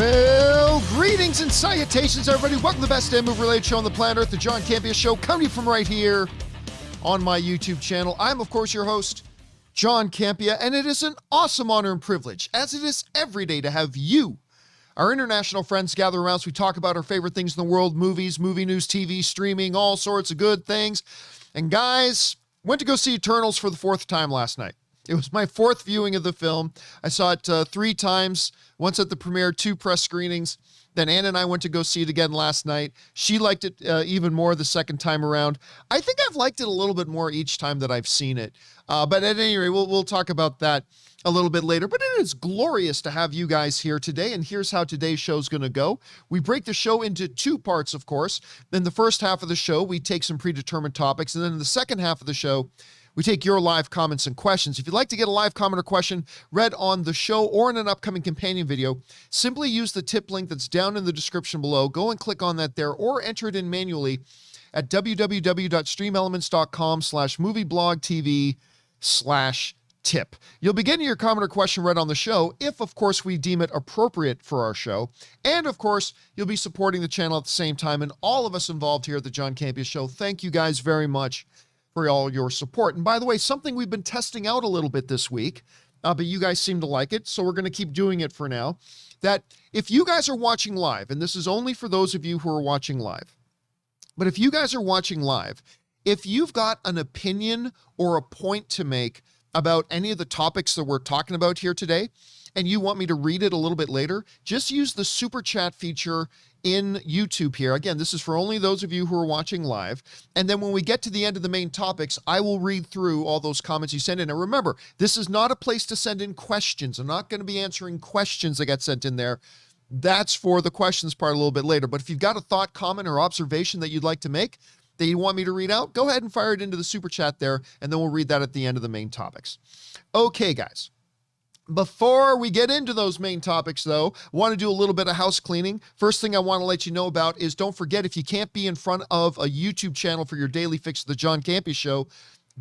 Well, greetings and salutations, everybody. Welcome to the best damn movie-related show on the planet Earth, the John Campea Show, coming from right here on my YouTube channel. I'm, of course, your host, John Campea, and it is an awesome honor and privilege, as it is every day, to have you, our international friends, gather around as we talk about our favorite things in the world, movies, movie news, TV, streaming, all sorts of good things. And guys, went to go see Eternals for the fourth time last night. It was my fourth viewing of the film. I saw it 3 times, once at the premiere, 2 press screenings. Then Anna and I went to go see it again last night. She liked it even more the second time around. I think I've liked it a little bit more each time that I've seen it. But at any rate, we'll talk about that a little bit later. But it is glorious to have you guys here today. And here's how today's show is going to go. We break the show into 2 parts, of course. In the first half of the show, we take some predetermined topics. And then in the second half of the show, we take your live comments and questions. If you'd like to get a live comment or question read on the show or in an upcoming companion video, simply use the tip link that's down in the description below. Go and click on that there or enter it in manually at www.streamelements.com/movieblogtv/tip. You'll be getting your comment or question read on the show if, of course, we deem it appropriate for our show. And, of course, you'll be supporting the channel at the same time. And all of us involved here at the John Campea Show, thank you guys very much for all your support. And by the way, something we've been testing out a little bit this week, but you guys seem to like it, so we're going to keep doing it for now, that if you guys are watching live, and this is only for those of you who are watching live, but if you guys are watching live, if you've got an opinion or a point to make about any of the topics that we're talking about here today, and you want me to read it a little bit later, just use the super chat feature in YouTube here. Again, this is for only those of you who are watching live. And then when we get to the end of the main topics, I will read through all those comments you send in. And remember, this is not a place to send in questions. I'm not going to be answering questions that get sent in there. That's for the questions part a little bit later. But if you've got a thought, comment, or observation that you'd like to make that you want me to read out, go ahead and fire it into the super chat there, and then we'll read that at the end of the main topics. Okay, guys. Before we get into those main topics, though, I want to do a little bit of house cleaning. First thing I want to let you know about is, don't forget, if you can't be in front of a YouTube channel for your daily fix of the John Campea Show,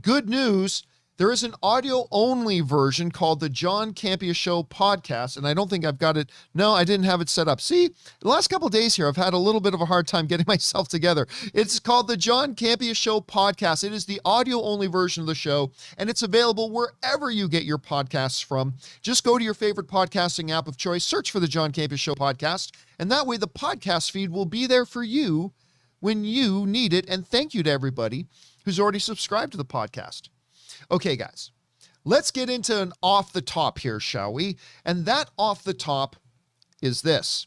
good news, there is an audio-only version called the John Campea Show podcast, and I don't think I've got it. No, I didn't have it set up. See, the last couple of days here, I've had a little bit of a hard time getting myself together. It's called the John Campea Show podcast. It is the audio-only version of the show, and it's available wherever you get your podcasts from. Just go to your favorite podcasting app of choice, search for the John Campea Show podcast, and that way the podcast feed will be there for you when you need it. And thank you to everybody who's already subscribed to the podcast. Okay, guys, let's get into an off the top here, shall we? And that off the top is this.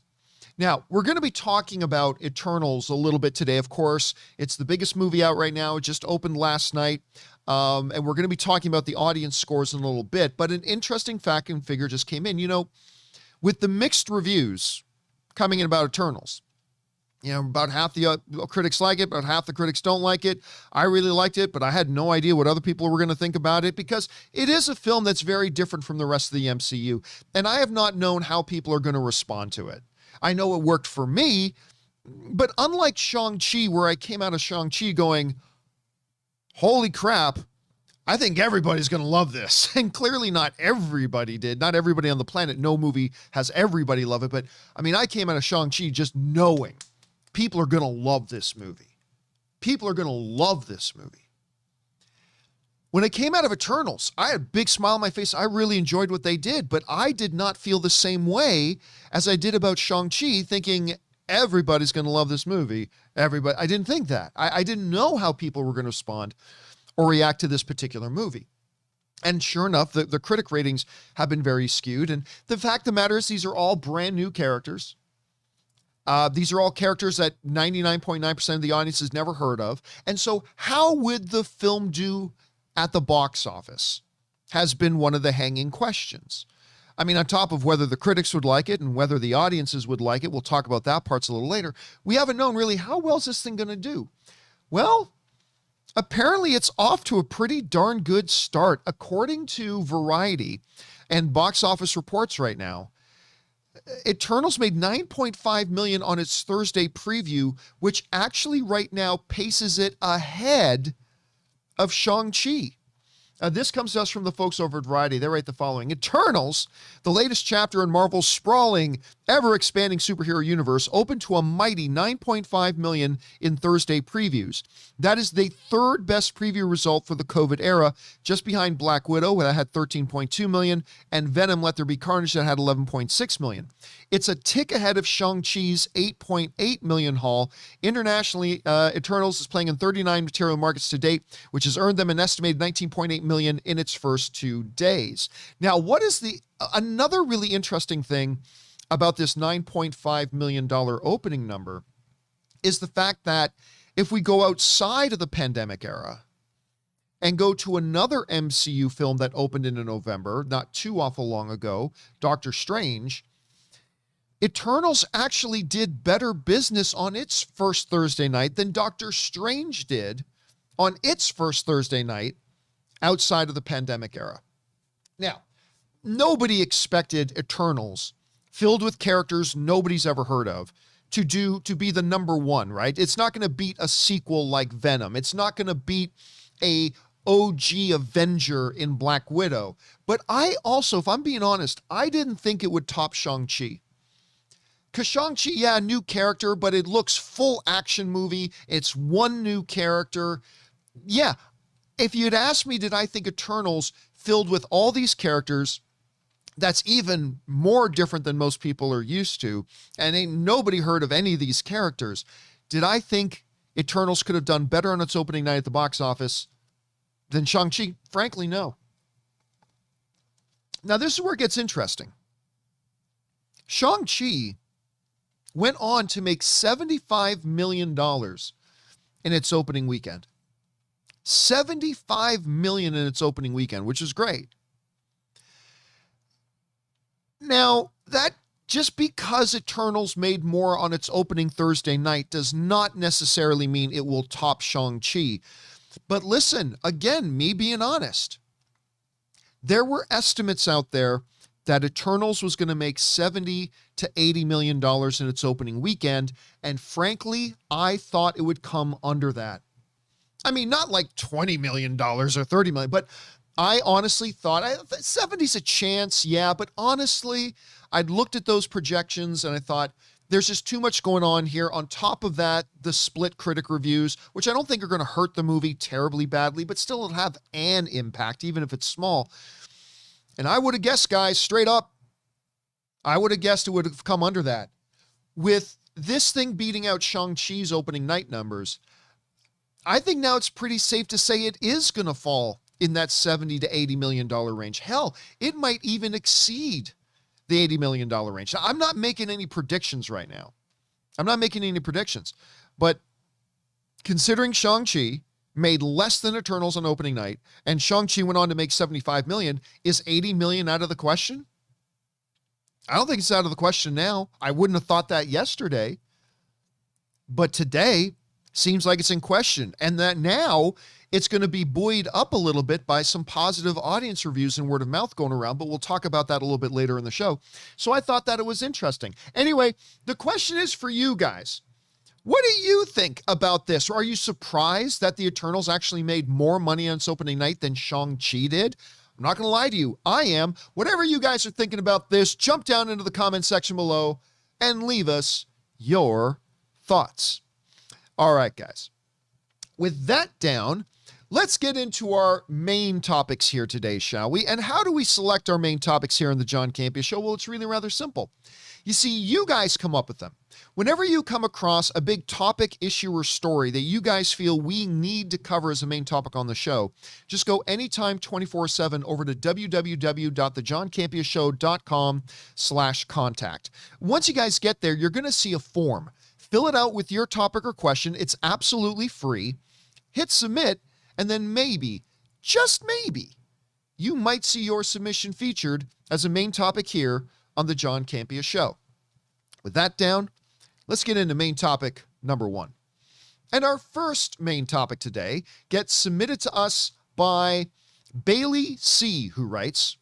Now, we're going to be talking about Eternals a little bit today. Of course, it's the biggest movie out right now. It just opened last night. And we're going to be talking about the audience scores in a little bit. But an interesting fact and figure just came in. You know, with the mixed reviews coming in about Eternals, you know, about half the critics like it, about half the critics don't like it. I really liked it, but I had no idea what other people were going to think about it, because it is a film that's very different from the rest of the MCU. And I have not known how people are going to respond to it. I know it worked for me, but unlike Shang-Chi, where I came out of Shang-Chi going, holy crap, I think everybody's going to love this. And clearly not everybody did. Not everybody on the planet. No movie has everybody love it. But I mean, I came out of Shang-Chi just knowing people are going to love this movie. People are going to love this movie. When I came out of Eternals, I had a big smile on my face. I really enjoyed what they did, but I did not feel the same way as I did about Shang-Chi, thinking everybody's going to love this movie. Everybody. I didn't think that. I didn't know how people were going to respond or react to this particular movie. And sure enough, the critic ratings have been very skewed. And the fact of the matter is, these are all brand new characters. These are all characters that 99.9% of the audience has never heard of. And so how would the film do at the box office has been one of the hanging questions. I mean, on top of whether the critics would like it and whether the audiences would like it, we'll talk about that parts a little later. We haven't known really how well is this thing going to do. Well, apparently it's off to a pretty darn good start. According to Variety and box office reports right now, Eternals made $9.5 million on its Thursday preview, which actually right now paces it ahead of Shang-Chi. This comes to us from the folks over at Variety. They write the following: Eternals, the latest chapter in Marvel's sprawling ever-expanding superhero universe opened to a mighty 9.5 million in Thursday previews. That is the third best preview result for the COVID era, just behind Black Widow, that had 13.2 million, and Venom Let There Be Carnage, that had 11.6 million. It's a tick ahead of Shang-Chi's 8.8 million haul. Internationally, Eternals is playing in 39 material markets to date, which has earned them an estimated 19.8 million in its first 2 days. Now, what is another really interesting thing about this $9.5 million opening number is the fact that if we go outside of the pandemic era and go to another MCU film that opened in November, not too awful long ago, Doctor Strange, Eternals actually did better business on its first Thursday night than Doctor Strange did on its first Thursday night outside of the pandemic era. Now, nobody expected Eternals, filled with characters nobody's ever heard of, to be the number one, right? It's not going to beat a sequel like Venom. It's not going to beat a OG Avenger in Black Widow. But I also, if I'm being honest, I didn't think it would top Shang-Chi. Because Shang-Chi, yeah, new character, but it looks full action movie. It's one new character. Yeah, if you'd asked me, did I think Eternals filled with all these characters that's even more different than most people are used to, and ain't nobody heard of any of these characters, did I think Eternals could have done better on its opening night at the box office than Shang-Chi? Frankly, no. Now, this is where it gets interesting. Shang-Chi went on to make $75 million in its opening weekend. $75 million in its opening weekend, which is great. Now, that just because Eternals made more on its opening Thursday night does not necessarily mean it will top Shang-Chi. But listen, again, me being honest, there were estimates out there that Eternals was going to make $70 to $80 million in its opening weekend, and frankly, I thought it would come under that. I mean, not like $20 million or $30 million, but I honestly thought 70's a chance, yeah, but honestly, I'd looked at those projections and I thought there's just too much going on here. On top of that, the split critic reviews, which I don't think are going to hurt the movie terribly badly, but still it'll have an impact, even if it's small. And I would have guessed, guys, straight up, I would have guessed it would have come under that. With this thing beating out Shang-Chi's opening night numbers, I think now it's pretty safe to say it is going to fall in that $70 to $80 million range. Hell, it might even exceed the $80 million range. Now, I'm not making any predictions right now. But considering Shang-Chi made less than Eternals on opening night, and Shang-Chi went on to make $75 million, is $80 million out of the question? I don't think it's out of the question now. I wouldn't have thought that yesterday. But today seems like it's in question, and that now it's going to be buoyed up a little bit by some positive audience reviews and word of mouth going around, but we'll talk about that a little bit later in the show. So I thought that it was interesting. Anyway, the question is for you guys. What do you think about this? Or are you surprised that the Eternals actually made more money on its opening night than Shang-Chi did? I'm not going to lie to you. I am. Whatever you guys are thinking about this, jump down into the comment section below and leave us your thoughts. All right, guys. With that down, let's get into our main topics here today, shall we? And how do we select our main topics here on the John Campea Show? Well, it's really rather simple. You see, you guys come up with them. Whenever you come across a big topic, issue, or story that you guys feel we need to cover as a main topic on the show, just go anytime 24/7 over to www.thejohncampeashow.com/contact. Once you guys get there, you're going to see a form. Fill it out with your topic or question. It's absolutely free. Hit submit, and then maybe, just maybe, you might see your submission featured as a main topic here on the John Campea Show. With that down, let's get into main topic number one. And our first main topic today gets submitted to us by Bailey C., who writes,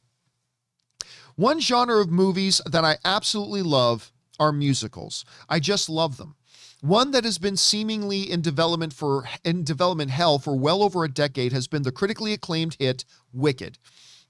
"One genre of movies that I absolutely love are musicals. I just love them. One that has been seemingly in development hell for well over a decade has been the critically acclaimed hit Wicked.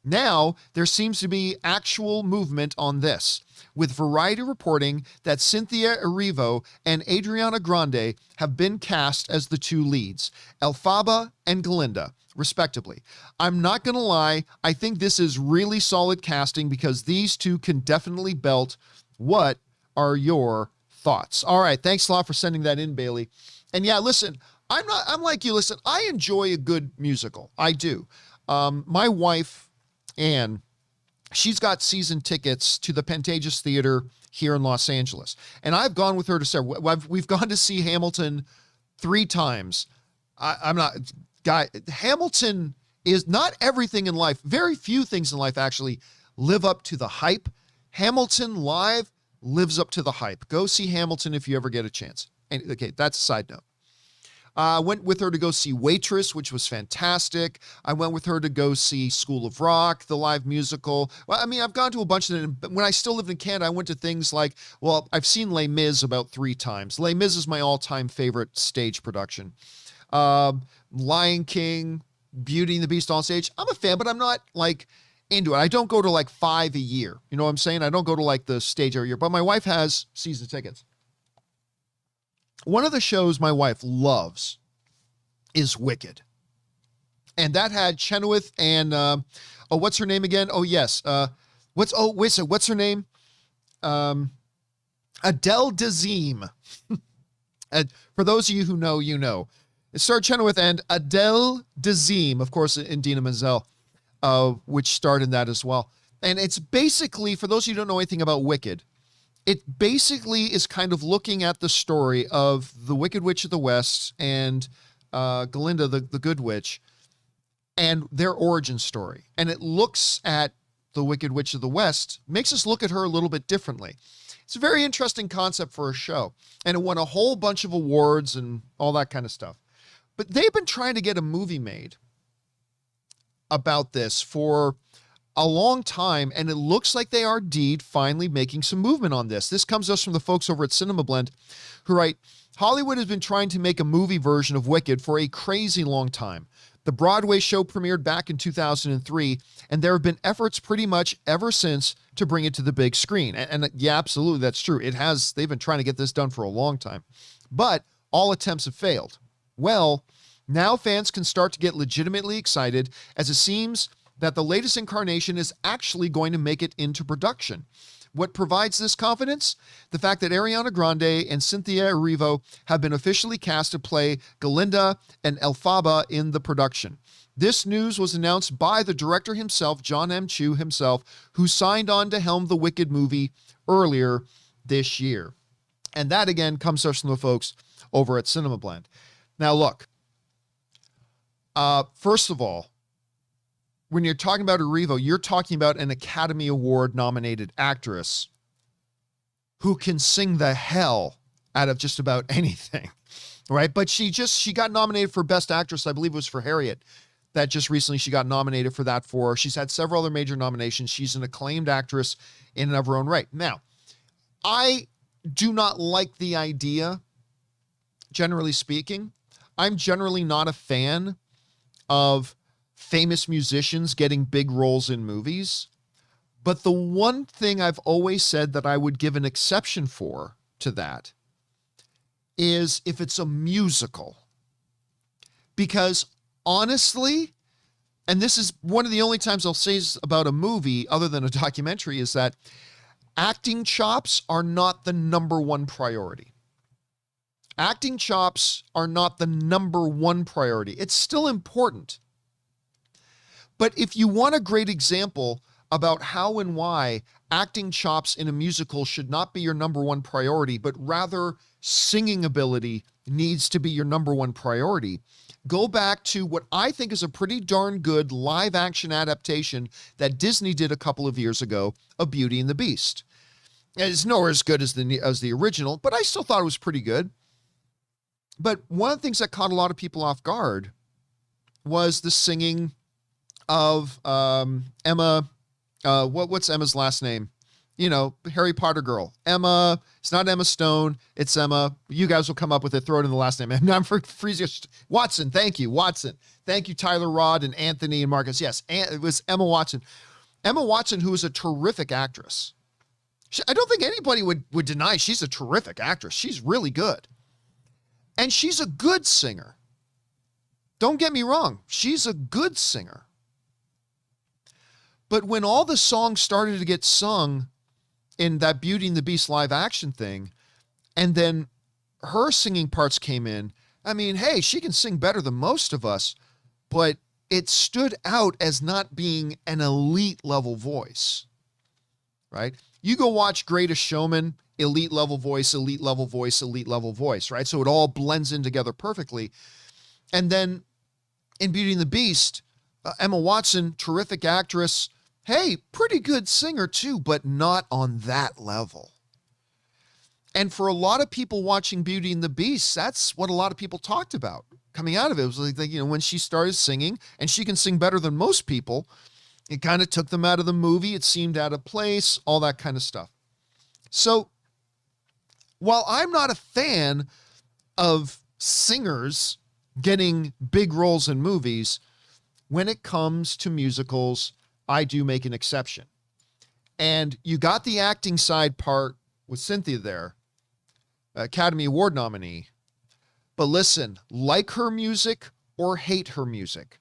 Now, there seems to be actual movement on this, with Variety reporting that Cynthia Erivo and Ariana Grande have been cast as the two leads, Elphaba and Galinda, respectively. I'm not going to lie, I think this is really solid casting because these two can definitely belt. What are your thoughts? All right, thanks a lot for sending that in, Bailey. And yeah, listen, I'm like you. Listen, I enjoy a good musical. I do. My wife, Anne, she's got season tickets to the Pantages Theater here in Los Angeles. And I've gone with her to several. We've gone to see Hamilton 3 times. Hamilton is not everything in life. Very few things in life actually live up to the hype. Hamilton live lives up to the hype. Go see Hamilton if you ever get a chance. And okay, that's a side note. I went with her to go see Waitress, which was fantastic. I went with her to go see School of Rock, the live musical. Well, I mean, I've gone to a bunch of them. But when I still lived in Canada, I went to things like, well, I've seen Les Mis about 3 times. Les Mis is my all-time favorite stage production. Lion King, Beauty and the Beast on stage. I'm a fan, but I'm not like into it. I don't go to like 5 a year. You know what I'm saying? I don't go to like the stage every year, but my wife has season tickets. One of the shows my wife loves is Wicked. And that had Chenoweth and, what's her name again? Oh, yes. What's her name? Adele Dazeem. And for those of you who know, you know. It starred Chenoweth and Adele Dazeem, of course, and Dina Menzel, which starred in that as well. And it's basically, for those of you who don't know anything about Wicked, it basically is kind of looking at the story of the Wicked Witch of the West and Galinda, the Good Witch, and their origin story. And it looks at the Wicked Witch of the West, makes us look at her a little bit differently. It's a very interesting concept for a show. And it won a whole bunch of awards and all that kind of stuff. But they've been trying to get a movie made about this for a long time, and it looks like they are indeed finally making some movement on this. This comes to us from the folks over at Cinema Blend, who write, Hollywood has been trying to make a movie version of Wicked for a crazy long time. The Broadway show premiered back in 2003, and there have been efforts pretty much ever since to bring it to the big screen. And yeah, absolutely, that's true. They've been trying to get this done for a long time, but all attempts have failed. Well, now fans can start to get legitimately excited, as it seems that the latest incarnation is actually going to make it into production. What provides this confidence? The fact that Ariana Grande and Cynthia Erivo have been officially cast to play Galinda and Elphaba in the production. This news was announced by the director himself, John M. Chu himself, who signed on to helm the Wicked movie earlier this year. And that, again, comes from the folks over at Cinema Blend. Now, look, first of all, when you're talking about Erivo, you're talking about an Academy Award nominated actress who can sing the hell out of just about anything, right? But she got nominated for Best Actress. I believe it was for Harriet that just recently she got nominated for that for. She's had several other major nominations. She's an acclaimed actress in and of her own right. Now, I do not like the idea, generally speaking. I'm generally not a fan of famous musicians getting big roles in movies. But the one thing I've always said that I would give an exception for to that is if it's a musical. Because honestly, and this is one of the only times I'll say this about a movie other than a documentary, is that acting chops are not the number one priority. Acting chops are not the number one priority. It's still important. But if you want a great example about how and why acting chops in a musical should not be your number one priority, but rather singing ability needs to be your number one priority, go back to what I think is a pretty darn good live action adaptation that Disney did a couple of years ago of Beauty and the Beast. It's nowhere as good as the original, but I still thought it was pretty good. But one of the things that caught a lot of people off guard was the singing of Emma. What's Emma's last name? Harry Potter girl. Emma. It's not Emma Stone. It's Emma. You guys will come up with it. Throw it in the last name. I'm freezing. Watson. Thank you. Watson. Thank you, Tyler Rod and Anthony and Marcus. Yes, it was Emma Watson. Emma Watson, who is a terrific actress. I don't think anybody would deny she's a terrific actress. She's really good. And she's a good singer. Don't get me wrong. She's a good singer. But when all the songs started to get sung in that Beauty and the Beast live action thing, and then her singing parts came in, I mean, hey, she can sing better than most of us, but it stood out as not being an elite level voice, right? You go watch Greatest Showman, elite level voice, elite level voice, elite level voice, right? So it all blends in together perfectly. And then in Beauty and the Beast, Emma Watson, terrific actress. Hey, pretty good singer too, but not on that level. And for a lot of people watching Beauty and the Beast, that's what a lot of people talked about coming out of it. It was like, when she started singing, and she can sing better than most people, it kind of took them out of the movie. It seemed out of place, all that kind of stuff. So while I'm not a fan of singers getting big roles in movies, when it comes to musicals, I do make an exception. And you got the acting side part with Cynthia there, Academy Award nominee. But listen, like her music or hate her music,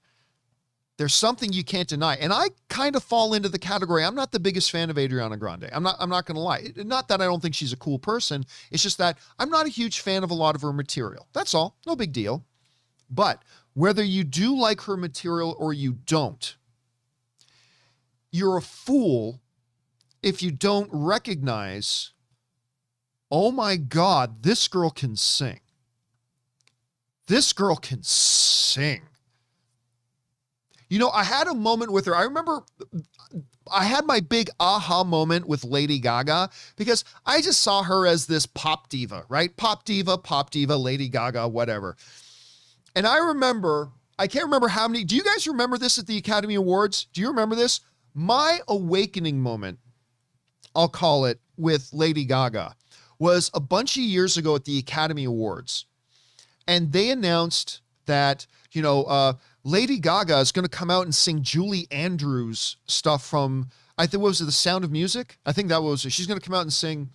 there's something you can't deny. And I kind of fall into the category. I'm not the biggest fan of Ariana Grande. I'm not going to lie. Not that I don't think she's a cool person. It's just that I'm not a huge fan of a lot of her material. That's all. No big deal. But whether you do like her material or you don't, you're a fool if you don't recognize, oh my God, this girl can sing. This girl can sing. I had a moment with her. I remember I had my big aha moment with Lady Gaga because I just saw her as this pop diva, right? Pop diva, Lady Gaga, whatever. And I can't remember how many, do you guys remember this at the Academy Awards? Do you remember this? My awakening moment, I'll call it, with Lady Gaga was a bunch of years ago at the Academy Awards. And they announced that, Lady Gaga is going to come out and sing Julie Andrews stuff from, I think, what was it, The Sound of Music? I think that was it. She's going to come out and sing,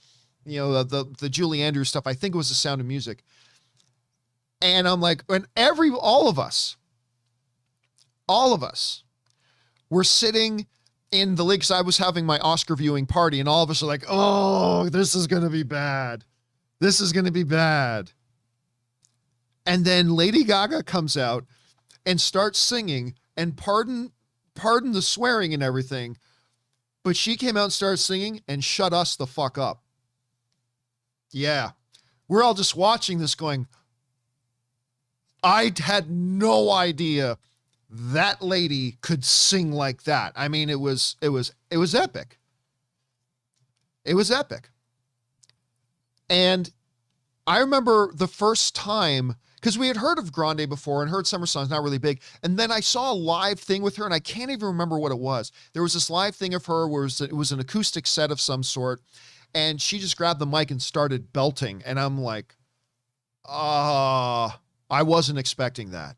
the Julie Andrews stuff. I think it was The Sound of Music. And I'm like, all of us were sitting in the league, because I was having my Oscar viewing party, and all of us are like, oh, this is going to be bad. This is going to be bad. And then Lady Gaga comes out and starts singing, and pardon the swearing and everything, but she came out and started singing and shut us the fuck up. Yeah. We're all just watching this going, I had no idea that lady could sing like that. I mean, it was epic. It was epic. And I remember the first time, because we had heard of Grande before and heard Summer Songs, not really big. And then I saw a live thing with her, and I can't even remember what it was. There was this live thing of her where it was an acoustic set of some sort, and she just grabbed the mic and started belting. And I'm like, I wasn't expecting that.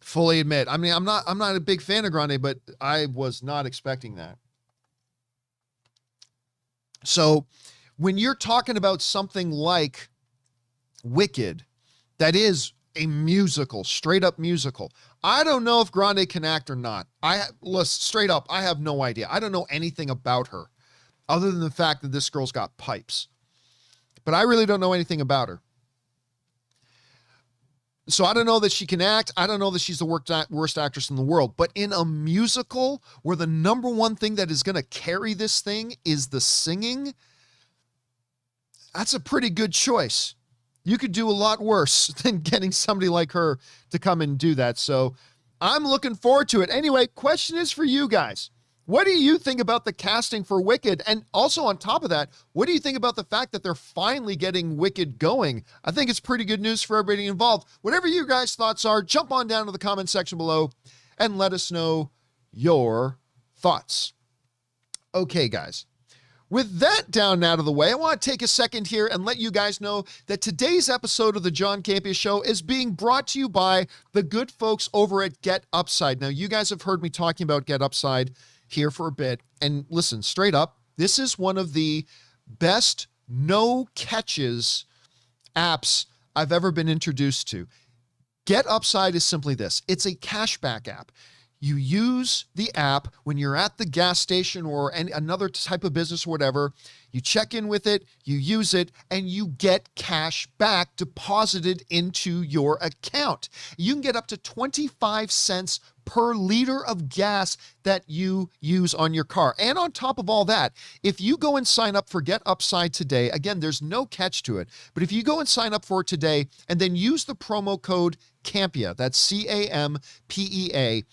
Fully admit. I mean, I'm not a big fan of Grande, but I was not expecting that. So when you're talking about something like Wicked, that is a musical, straight up musical. I don't know if Grande can act or not. Straight up, I have no idea. I don't know anything about her other than the fact that this girl's got pipes. But I really don't know anything about her. So I don't know that she can act. I don't know that she's the worst actress in the world. But in a musical where the number one thing that is going to carry this thing is the singing, that's a pretty good choice. You could do a lot worse than getting somebody like her to come and do that. So I'm looking forward to it. Anyway, question is for you guys. What do you think about the casting for Wicked? And also on top of that, what do you think about the fact that they're finally getting Wicked going? I think it's pretty good news for everybody involved. Whatever you guys' thoughts are, jump on down to the comment section below and let us know your thoughts. Okay, guys. With that down and out of the way, I want to take a second here and let you guys know that today's episode of the John Campea Show is being brought to you by the good folks over at GetUpside. Now, you guys have heard me talking about GetUpside here for a bit. And listen, straight up, this is one of the best no catches apps I've ever been introduced to. GetUpside is simply this. It's a cashback app. You use the app when you're at the gas station or another type of business or whatever. You check in with it, you use it, and you get cash back deposited into your account. You can get up to 25 cents per liter of gas that you use on your car. And on top of all that, if you go and sign up for GetUpside today, again, there's no catch to it, but if you go and sign up for it today and then use the promo code CAMPEA, that's CAMPEA,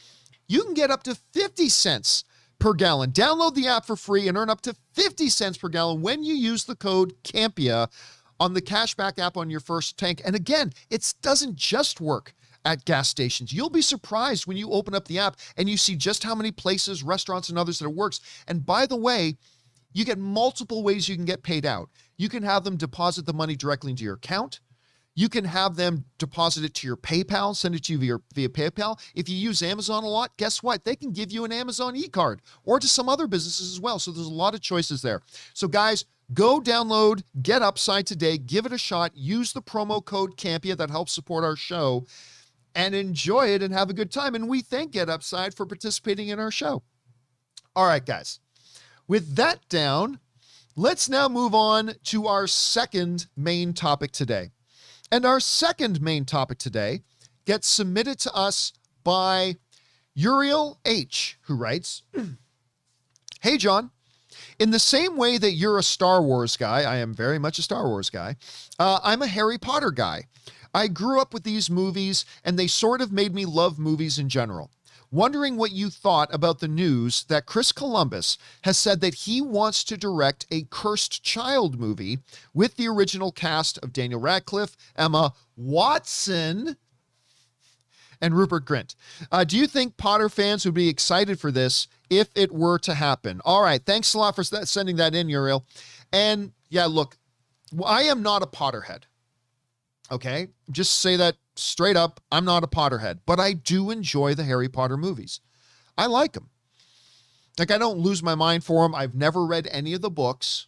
you can get up to 50 cents per gallon. Download the app for free and earn up to 50 cents per gallon when you use the code CAMPEA on the cashback app on your first tank. And again, it doesn't just work at gas stations. You'll be surprised when you open up the app and you see just how many places, restaurants, and others that it works. And by the way, you get multiple ways you can get paid out. You can have them deposit the money directly into your account. You can have them deposit it to your PayPal, send it to you via PayPal. If you use Amazon a lot, guess what? They can give you an Amazon e-card or to some other businesses as well. So there's a lot of choices there. So guys, go download GetUpside today. Give it a shot. Use the promo code CAMPEA that helps support our show and enjoy it and have a good time. And we thank GetUpside for participating in our show. All right, guys. With that down, let's now move on to our second main topic today. And our second main topic today gets submitted to us by Uriel H., who writes, Hey, John, in the same way that you're a Star Wars guy, I am very much a Star Wars guy, I'm a Harry Potter guy. I grew up with these movies, and they sort of made me love movies in general. Wondering what you thought about the news that Chris Columbus has said that he wants to direct a Cursed Child movie with the original cast of Daniel Radcliffe, Emma Watson, and Rupert Grint. Do you think Potter fans would be excited for this if it were to happen? All right, thanks a lot for sending that in, Uriel. And yeah, look, I am not a Potterhead. Okay, just say that straight up. I'm not a Potterhead, but I do enjoy the Harry Potter movies. I like them. Like, I don't lose my mind for them. I've never read any of the books,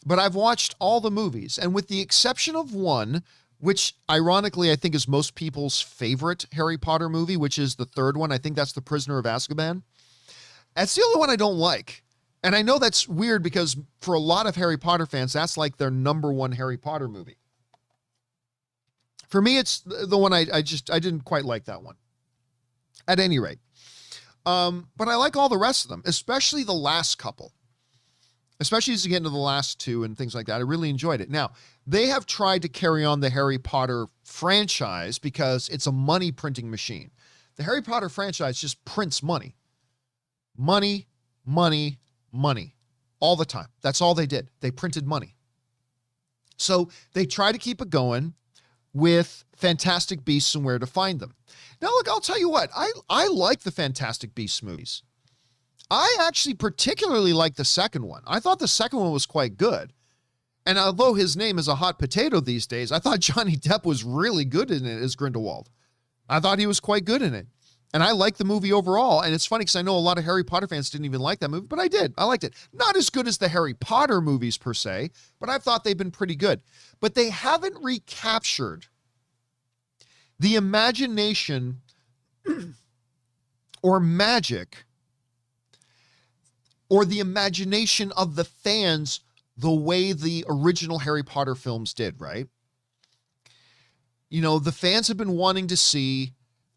but I've watched all the movies. And with the exception of one, which ironically I think is most people's favorite Harry Potter movie, which is the third one. I think that's The Prisoner of Azkaban. That's the only one I don't like. And I know that's weird because for a lot of Harry Potter fans, that's like their number one Harry Potter movie. For me, it's the one I didn't quite like that one. At any rate. But I like all the rest of them, especially the last couple. Especially as you get into the last two and things like that. I really enjoyed it. Now, they have tried to carry on the Harry Potter franchise because it's a money printing machine. The Harry Potter franchise just prints money. Money, money, money. All the time. That's all they did. They printed money. So they try to keep it going with Fantastic Beasts and Where to Find Them. Now, look, I'll tell you what. I like the Fantastic Beasts movies. I actually particularly like the second one. I thought the second one was quite good. And although his name is a hot potato these days, I thought Johnny Depp was really good in it as Grindelwald. I thought he was quite good in it. And I liked the movie overall. And it's funny because I know a lot of Harry Potter fans didn't even like that movie, but I did. I liked it. Not as good as the Harry Potter movies per se, but I thought they've been pretty good. But they haven't recaptured the imagination or magic or the imagination of the fans the way the original Harry Potter films did, right? You know, the fans have been wanting to see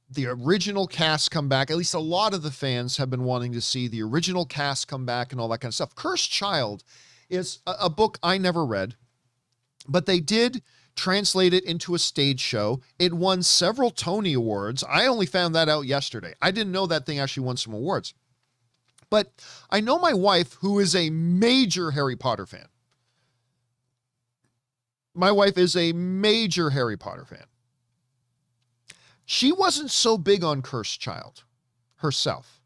the original cast come back. At least a lot of the fans have been wanting to see the original cast come back and all that kind of stuff. Cursed Child is a book I never read, but they did translate it into a stage show. It won several Tony Awards. I only found that out yesterday. I didn't know that thing actually won some awards. But I know my wife, who is a major Harry Potter fan. My wife is a major Harry Potter fan. She wasn't so big on Cursed Child herself.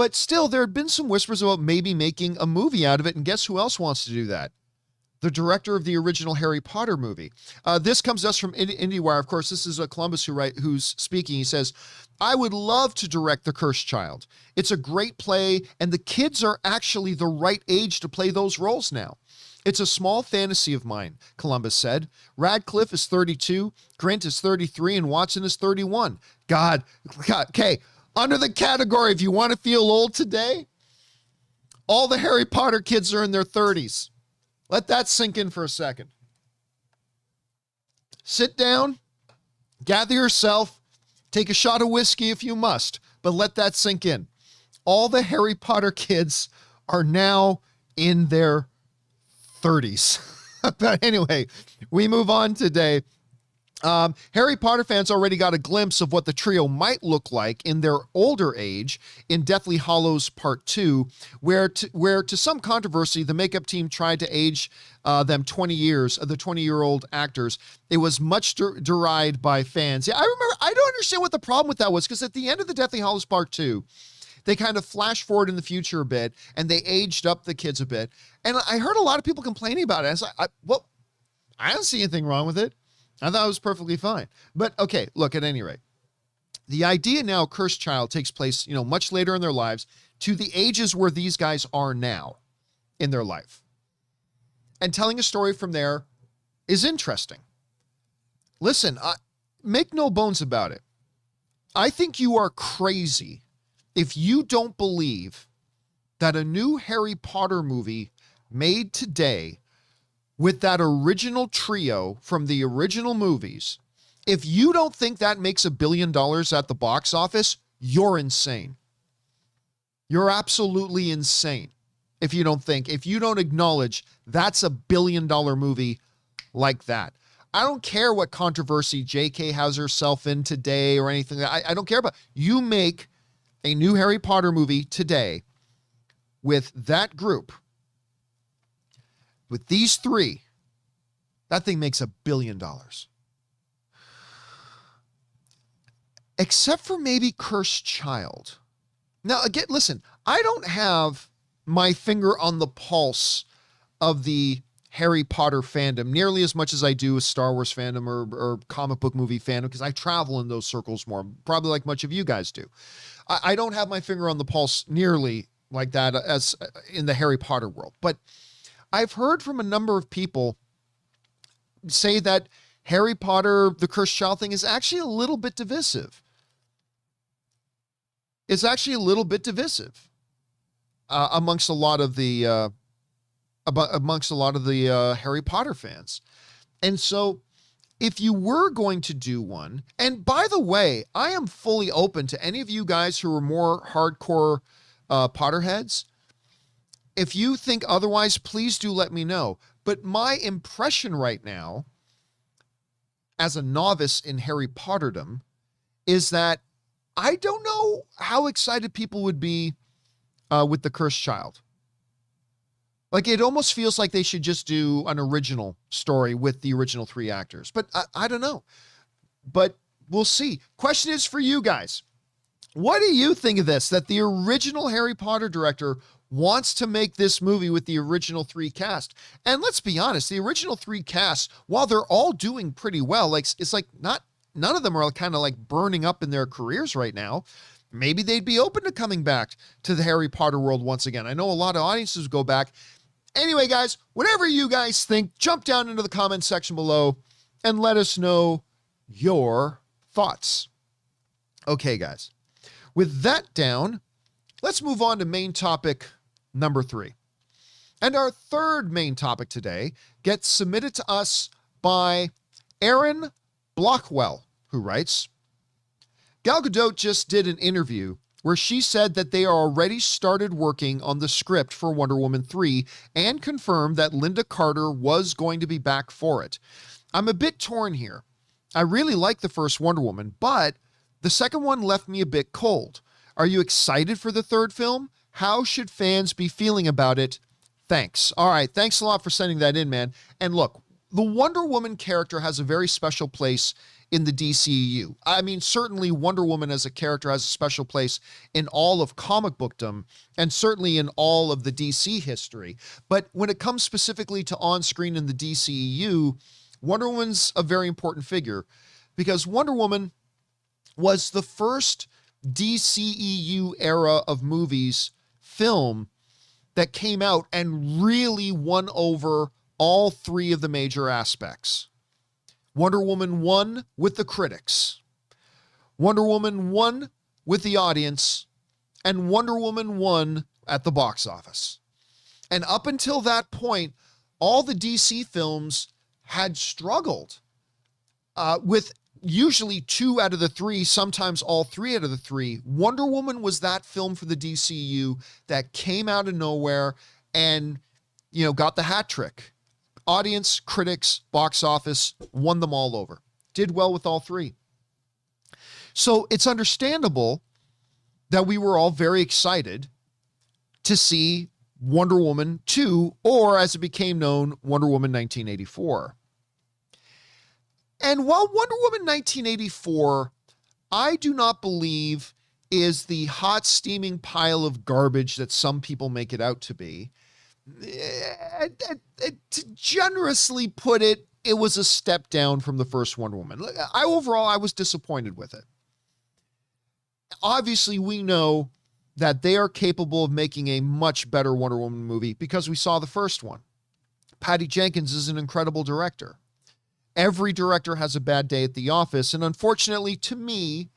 But still, there had been some whispers about maybe making a movie out of it. And guess who else wants to do that? The director of the original Harry Potter movie. This comes to us from IndieWire. Of course, this is Columbus who's speaking. He says, I would love to direct The Cursed Child. It's a great play, and the kids are actually the right age to play those roles now. It's a small fantasy of mine, Columbus said. Radcliffe is 32, Grint is 33, and Watson is 31. God, okay, under the category, if you want to feel old today, all the Harry Potter kids are in their 30s. Let that sink in for a second. Sit down, gather yourself, take a shot of whiskey if you must, but let that sink in. All the Harry Potter kids are now in their 30s. But anyway, we move on today. Harry Potter fans already got a glimpse of what the trio might look like in their older age in Deathly Hallows Part 2, where to some controversy, the makeup team tried to age them 20 years, the 20-year-old actors. It was much derided by fans. Yeah, I remember, I don't understand what the problem with that was, because at the end of the Deathly Hallows Part 2, they kind of flash forward in the future a bit, and they aged up the kids a bit. And I heard a lot of people complaining about it. I was like, I don't see anything wrong with it. I thought it was perfectly fine. But okay, look, at any rate, the idea now, Cursed Child, takes place, much later in their lives to the ages where these guys are now in their life. And telling a story from there is interesting. Listen, make no bones about it. I think you are crazy if you don't believe that a new Harry Potter movie made today with that original trio from the original movies, if you don't think that makes $1 billion at the box office, you're insane. You're absolutely insane if you don't acknowledge that's $1 billion movie like that. I don't care what controversy JK has herself in today or anything. I don't care about. You make a new Harry Potter movie today with that group, with these three, that thing makes $1 billion. Except for maybe Cursed Child. Now, again, listen, I don't have my finger on the pulse of the Harry Potter fandom nearly as much as I do with Star Wars fandom or comic book movie fandom, because I travel in those circles more, probably like much of you guys do. I don't have my finger on the pulse nearly like that as in the Harry Potter world. But I've heard from a number of people say that Harry Potter, the Cursed Child thing is actually a little bit divisive. It's actually a little bit divisive amongst a lot of the Harry Potter fans. And so if you were going to do one, and by the way, I am fully open to any of you guys who are more hardcore Potterheads. If you think otherwise, please do let me know. But my impression right now, as a novice in Harry Potterdom, is that I don't know how excited people would be with The Cursed Child. Like, it almost feels like they should just do an original story with the original three actors. But I don't know. But we'll see. Question is for you guys. What do you think of this? That the original Harry Potter director wants to make this movie with the original three cast. And let's be honest, the original three casts, while they're all doing pretty well, like it's like none of them are kind of like burning up in their careers right now. Maybe they'd be open to coming back to the Harry Potter world once again. I know a lot of audiences go back. Anyway, guys, whatever you guys think, jump down into the comment section below and let us know your thoughts. Okay, guys. With that down, let's move on to main topic number 3. And our third main topic today gets submitted to us by Aaron Blockwell, who writes, Gal Gadot just did an interview where she said that they are already started working on the script for Wonder Woman 3 and confirmed that Linda Carter was going to be back for it. I'm a bit torn here. I really like the first Wonder Woman, but the second one left me a bit cold. Are you excited for the third film? How should fans be feeling about it? Thanks. All right. Thanks a lot for sending that in, man. And look, the Wonder Woman character has a very special place in the DCEU. I mean, certainly Wonder Woman as a character has a special place in all of comic bookdom and certainly in all of the DC history. But when it comes specifically to on-screen in the DCEU, Wonder Woman's a very important figure because Wonder Woman was the first DCEU era of movies film that came out and really won over all three of the major aspects. Wonder Woman won with the critics, Wonder Woman won with the audience, and Wonder Woman won at the box office. And up until that point, all the DC films had struggled with usually 2 out of the 3, sometimes all 3 out of the 3. Wonder Woman was that film for the DCU that came out of nowhere and, got the hat trick. Audience, critics, box office, won them all over. Did well with all 3. So it's understandable that we were all very excited to see Wonder Woman 2, or as it became known, Wonder Woman 1984. And while Wonder Woman 1984, I do not believe is the hot steaming pile of garbage that some people make it out to be, to generously put it, it was a step down from the first Wonder Woman. I was disappointed with it. Obviously, we know that they are capable of making a much better Wonder Woman movie because we saw the first one. Patty Jenkins is an incredible director. Every director has a bad day at the office, and unfortunately, to me,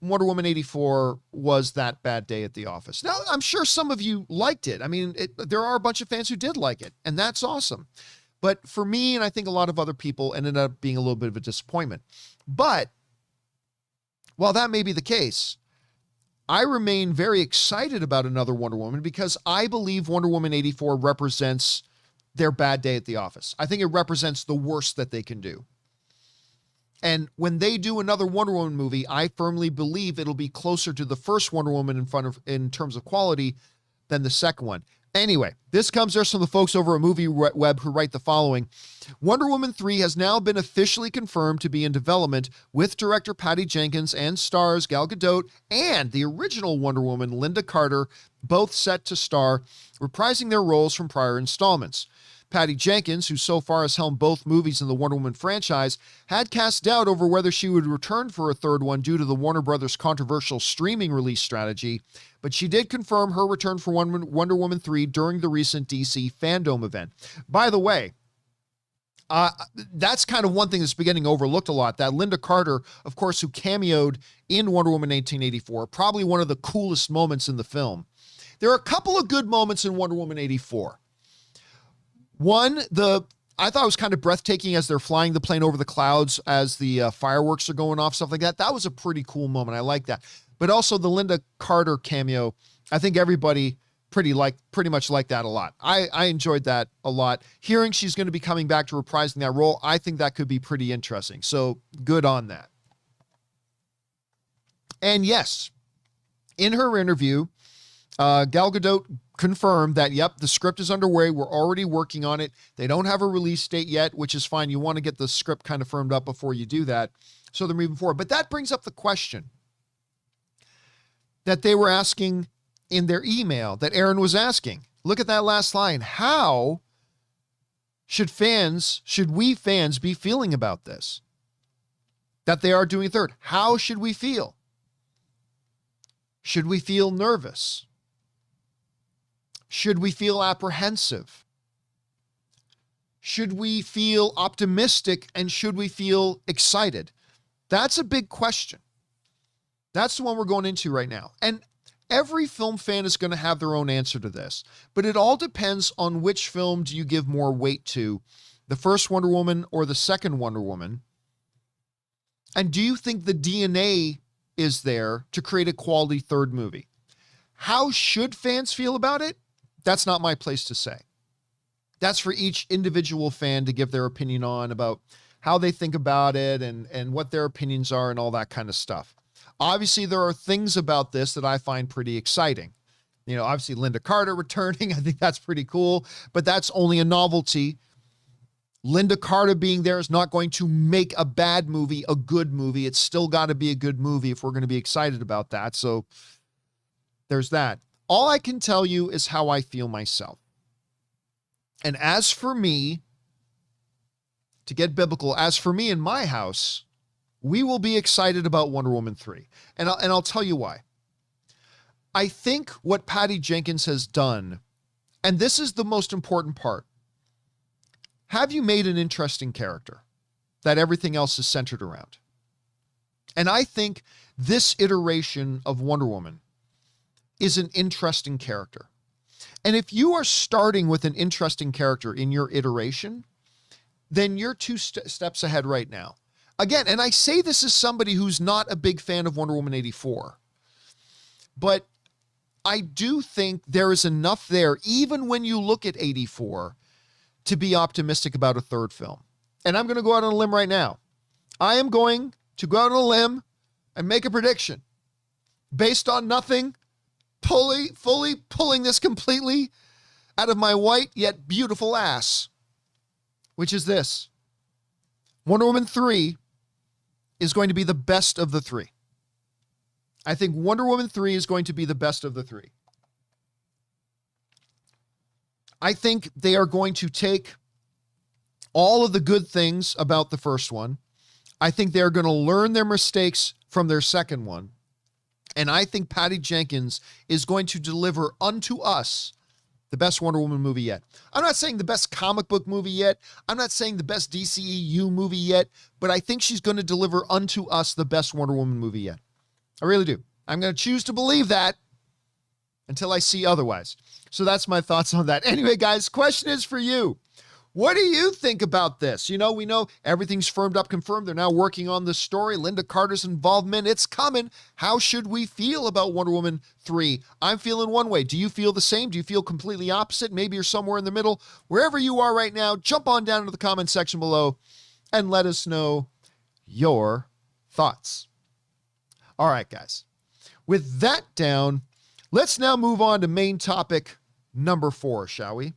Wonder Woman 84 was that bad day at the office. Now, I'm sure some of you liked it. I mean, there are a bunch of fans who did like it, and that's awesome. But for me, and I think a lot of other people, ended up being a little bit of a disappointment. But while that may be the case, I remain very excited about another Wonder Woman because I believe Wonder Woman 84 represents their bad day at the office. I think it represents the worst that they can do. And when they do another Wonder Woman movie, I firmly believe it'll be closer to the first Wonder Woman in terms of quality than the second one. Anyway, this comes there from the folks over at Movie Web who write the following. Wonder Woman 3 has now been officially confirmed to be in development with director Patty Jenkins and stars Gal Gadot and the original Wonder Woman, Linda Carter, both set to star, reprising their roles from prior installments. Patty Jenkins, who so far has helmed both movies in the Wonder Woman franchise, had cast doubt over whether she would return for a third one due to the Warner Brothers' controversial streaming release strategy, but she did confirm her return for Wonder Woman 3 during the recent DC Fandom event. By the way, that's kind of one thing that's been getting overlooked a lot, that Linda Carter, of course, who cameoed in Wonder Woman 1984, probably one of the coolest moments in the film. There are a couple of good moments in Wonder Woman 84. One, I thought it was kind of breathtaking as they're flying the plane over the clouds as the fireworks are going off, stuff like that. That was a pretty cool moment. I like that. But also the Linda Carter cameo, I think everybody pretty much liked that a lot. I enjoyed that a lot. Hearing she's going to be coming back to reprising that role, I think that could be pretty interesting. So good on that. And yes, in her interview, Gal Gadot confirmed that, yep, the script is underway. We're already working on it. They don't have a release date yet, which is fine. You want to get the script kind of firmed up before you do that. So they're moving forward. But that brings up the question that they were asking in their email, that Aaron was asking. Look at that last line. How should we fans be feeling about this? That they are doing a third. How should we feel? Should we feel nervous? Should we feel apprehensive? Should we feel optimistic? And should we feel excited? That's a big question. That's the one we're going into right now. And every film fan is going to have their own answer to this, but it all depends on which film do you give more weight to, the first Wonder Woman or the second Wonder Woman? And do you think the DNA is there to create a quality third movie? How should fans feel about it? That's not my place to say. That's for each individual fan to give their opinion on about how they think about it and what their opinions are and all that kind of stuff. Obviously, there are things about this that I find pretty exciting. Obviously Linda Carter returning, I think that's pretty cool, but that's only a novelty. Linda Carter being there is not going to make a bad movie a good movie. It's still got to be a good movie if we're going to be excited about that. So there's that. All I can tell you is how I feel myself. And as for me, to get biblical, as for me in my house, we will be excited about Wonder Woman 3. And I'll tell you why. I think what Patty Jenkins has done, and this is the most important part, have you made an interesting character that everything else is centered around? And I think this iteration of Wonder Woman is an interesting character. And if you are starting with an interesting character in your iteration, then you're two steps ahead right now. Again, and I say this as somebody who's not a big fan of Wonder Woman 84, but I do think there is enough there, even when you look at 84, to be optimistic about a third film. And I'm going to go out on a limb right now. I am going to go out on a limb and make a prediction based on nothing, fully pulling this completely out of my white yet beautiful ass, which is this. Wonder Woman 3 is going to be the best of the three. I think Wonder Woman 3 is going to be the best of the three. I think they are going to take all of the good things about the first one. I think they're going to learn their mistakes from their second one. And I think Patty Jenkins is going to deliver unto us the best Wonder Woman movie yet. I'm not saying the best comic book movie yet. I'm not saying the best DCEU movie yet, but I think she's going to deliver unto us the best Wonder Woman movie yet. I really do. I'm going to choose to believe that until I see otherwise. So that's my thoughts on that. Anyway, guys, question is for you. What do you think about this? You know, we know everything's firmed up, confirmed. They're now working on the story. Linda Carter's involvement. It's coming. How should we feel about Wonder Woman 3? I'm feeling one way. Do you feel the same? Do you feel completely opposite? Maybe you're somewhere in the middle. Wherever you are right now, jump on down into the comment section below and let us know your thoughts. All right, guys. With that down, let's now move on to main topic number 4, shall we?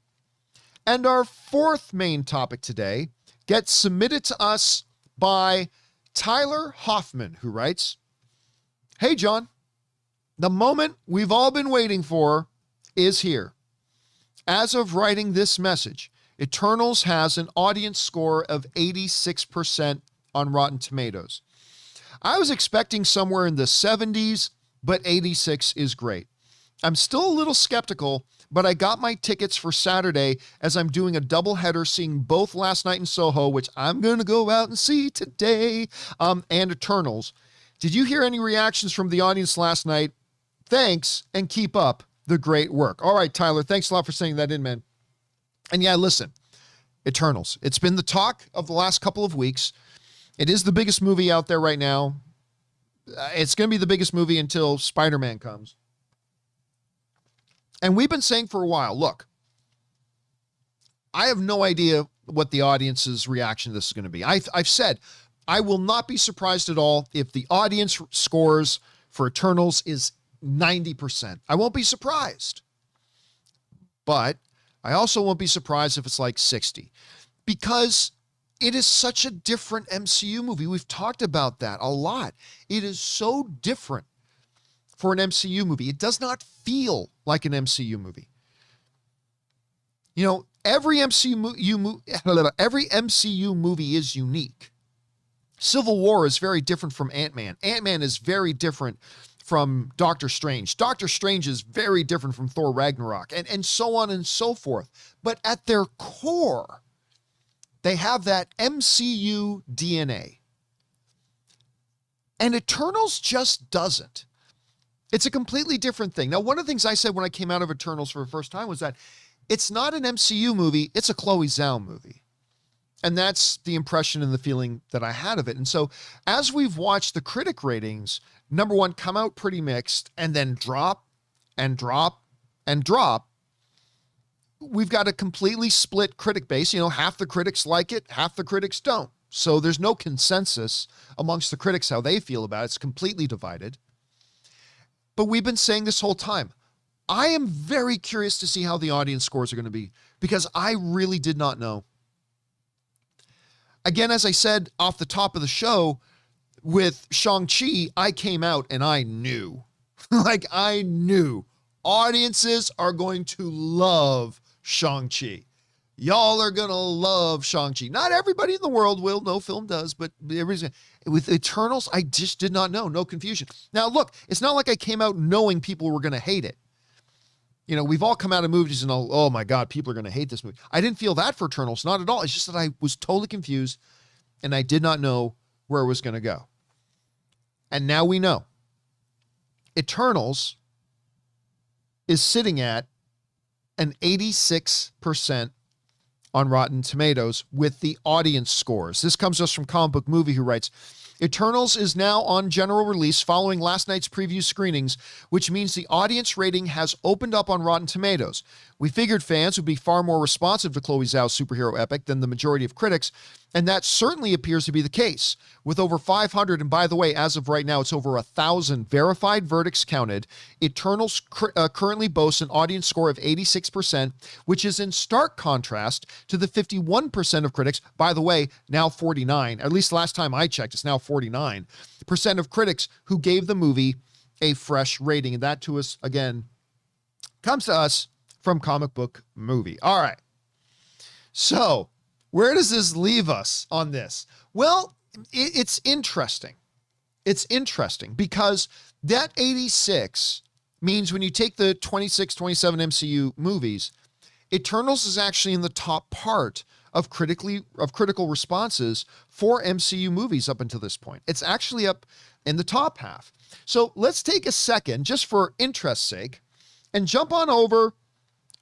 And our fourth main topic today gets submitted to us by Tyler Hoffman, who writes, "Hey, John, the moment we've all been waiting for is here. As of writing this message, Eternals has an audience score of 86% on Rotten Tomatoes. I was expecting somewhere in the 70s, but 86 is great. I'm still a little skeptical, but I got my tickets for Saturday as I'm doing a doubleheader seeing both Last Night in Soho, which I'm going to go out and see today, and Eternals. Did you hear any reactions from the audience last night? Thanks, and keep up the great work." All right, Tyler, thanks a lot for saying that in, man. And yeah, listen, Eternals. It's been the talk of the last couple of weeks. It is the biggest movie out there right now. It's going to be the biggest movie until Spider-Man comes. And we've been saying for a while, look, I have no idea what the audience's reaction to this is going to be. I've said I will not be surprised at all if the audience scores for Eternals is 90%. I won't be surprised. But I also won't be surprised if it's like 60, because it is such a different MCU movie. We've talked about that a lot. It is so different for an MCU movie. It does not feel like an MCU movie. You know, every MCU movie is unique. Civil War is very different from Ant-Man. Ant-Man is very different from Doctor Strange. Doctor Strange is very different from Thor Ragnarok, and so on and so forth. But at their core, they have that MCU DNA. And Eternals just doesn't. It's a completely different thing. Now, one of the things I said when I came out of Eternals for the first time was that it's not an MCU movie, it's a Chloe Zhao movie. And that's the impression and the feeling that I had of it. And so as we've watched the critic ratings, number one, come out pretty mixed and then drop and drop and drop, we've got a completely split critic base. You know, half the critics like it, half the critics don't. So there's no consensus amongst the critics how they feel about it. It's completely divided. But we've been saying this whole time, I am very curious to see how the audience scores are going to be, because I really did not know Again, as I said off the top of the show, with Shang-Chi, I came out and I knew, like I knew audiences are going to love Shang-Chi. Y'all are going to love Shang-Chi. Not everybody in the world will. No film does, but with Eternals, I just did not know. No confusion. Now, look, it's not like I came out knowing people were going to hate it. You know, we've all come out of movies and, oh my God, people are going to hate this movie. I didn't feel that for Eternals, not at all. It's just that I was totally confused and I did not know where it was going to go. And now we know. Eternals is sitting at an 86% on Rotten Tomatoes with the audience scores. This comes to us from Comic Book Movie, who writes, Eternals is now on general release following last night's preview screenings, which means the audience rating has opened up on Rotten Tomatoes. We figured fans would be far more responsive to Chloe Zhao's superhero epic than the majority of critics, and that certainly appears to be the case. With over 500, and by the way, as of right now, it's over 1,000 verified verdicts counted, Eternals currently boasts an audience score of 86%, which is in stark contrast to the 51% of critics, by the way, now 49, at least last time I checked, it's now 49% of critics who gave the movie a fresh rating. And that to us, again, comes to us from Comic Book Movie. All right. So where does this leave us on this? Well, it's interesting. It's interesting because that 86 means when you take the 26, 27 MCU movies, Eternals is actually in the top part of critical responses for MCU movies up until this point. It's actually up in the top half. So let's take a second, just for interest's sake, and jump on over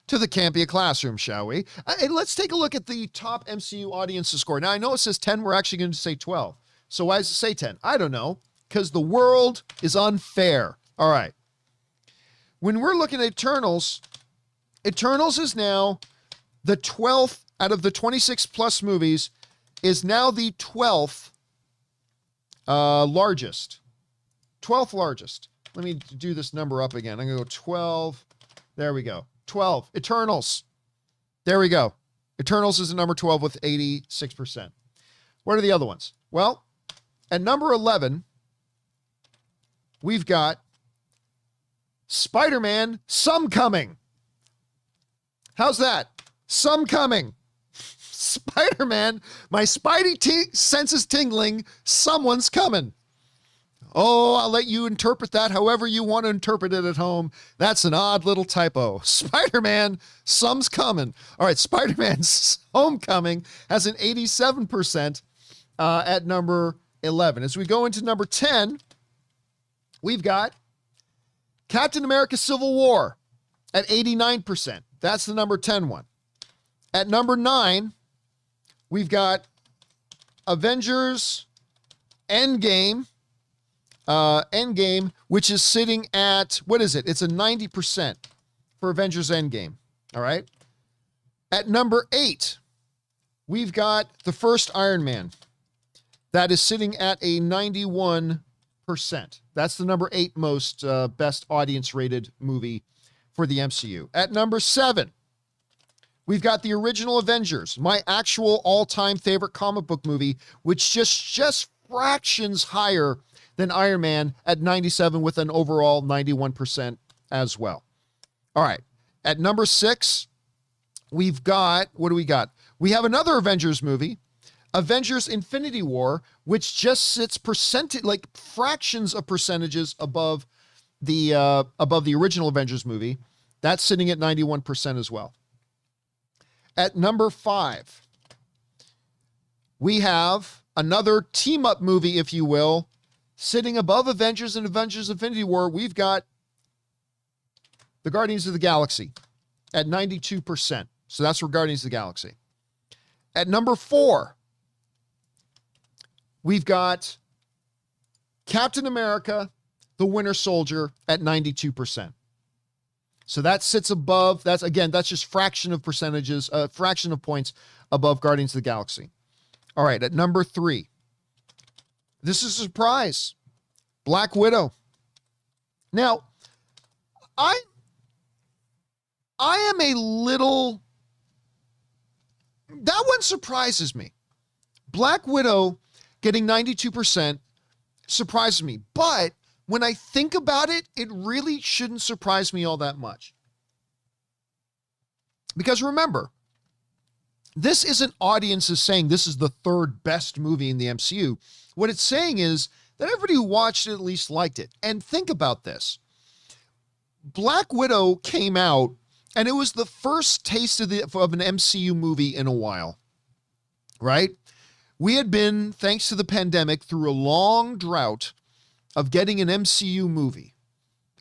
to the Campea classroom, shall we? And let's take a look at the top MCU audience score. Now, I know it says 10. We're actually going to say 12. So why does it say 10? I don't know, because the world is unfair. All right. When we're looking at Eternals, Eternals is now the 12th out of the 26 plus movies, is now the 12th largest. 12th largest. Let me do this number up again. I'm going to go 12. There we go. 12. Eternals. There we go. Eternals is at number 12 with 86%. What are the other ones? Well, at number 11, we've got Spider-Man, Some Coming. How's that? Some Coming. Spider-Man, my spidey senses tingling, someone's coming. Oh, I'll let you interpret that however you want to interpret it at home. That's an odd little typo. Spider-Man, some's coming. All right, Spider-Man's Homecoming has an 87% at number 11. As we go into number 10, we've got Captain America Civil War at 89%. That's the number 10 one. At number 9, we've got Avengers Endgame. Endgame, which is sitting at, what is it? It's a 90% for Avengers Endgame. All right. At number 8, we've got the first Iron Man. That is sitting at a 91%. That's the number 8 most best audience rated movie for the MCU. At number 7, we've got the original Avengers, my actual all-time favorite comic book movie, which just fractions higher than Iron Man at 97 with an overall 91% as well. All right. At number 6, we've got, what do we got? We have another Avengers movie, Avengers Infinity War, which just sits like fractions of percentages above the original Avengers movie. That's sitting at 91% as well. At number 5, we have another team-up movie, if you will, sitting above Avengers and Avengers Infinity War. We've got the Guardians of the Galaxy at 92%. So that's for Guardians of the Galaxy. At number 4, we've got Captain America, the Winter Soldier at 92%. So that sits above, that's just fraction of percentages, fraction of points above Guardians of the Galaxy. All right, at number 3, this is a surprise, Black Widow. Now, I am a little, that one surprises me. Black Widow getting 92% surprises me. But when I think about it, it really shouldn't surprise me all that much. Because remember, this isn't audiences saying this is the third best movie in the MCU. What it's saying is that everybody who watched it at least liked it. And think about this. Black Widow came out, and it was the first taste of an MCU movie in a while, right? We had been, thanks to the pandemic, through a long drought of getting an MCU movie.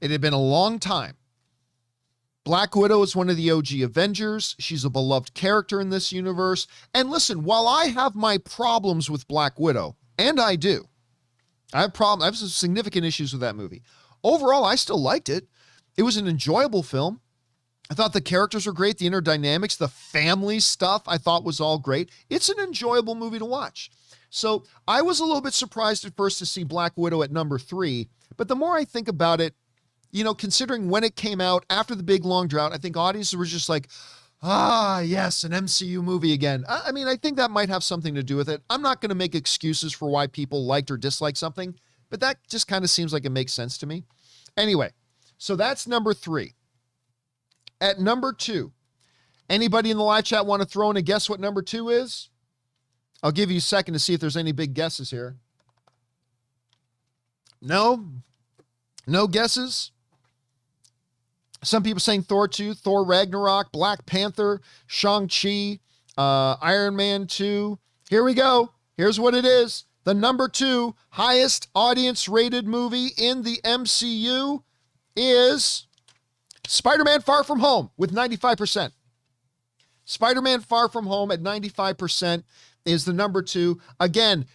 It had been a long time. Black Widow is one of the OG Avengers. She's a beloved character in this universe. And listen, while I have my problems with Black Widow, and I do, I have some significant issues with that movie. Overall, I still liked it. It was an enjoyable film. I thought the characters were great. The inner dynamics, the family stuff, I thought was all great. It's an enjoyable movie to watch. So I was a little bit surprised at first to see Black Widow at number 3. But the more I think about it, you know, considering when it came out after the big long drought, I think audiences were just like, yes, an MCU movie again. I mean, I think that might have something to do with it. I'm not going to make excuses for why people liked or disliked something, but that just kind of seems like it makes sense to me. Anyway, so that's number 3. At number 2, anybody in the live chat want to throw in a guess what number 2 is? I'll give you a second to see if there's any big guesses here. No guesses? Some people saying Thor 2, Thor Ragnarok, Black Panther, Shang-Chi, Iron Man 2. Here we go. Here's what it is. The number 2 highest audience rated movie in the MCU is Spider-Man Far From Home with 95%. Spider-Man Far From Home at 95% is the number 2. Again,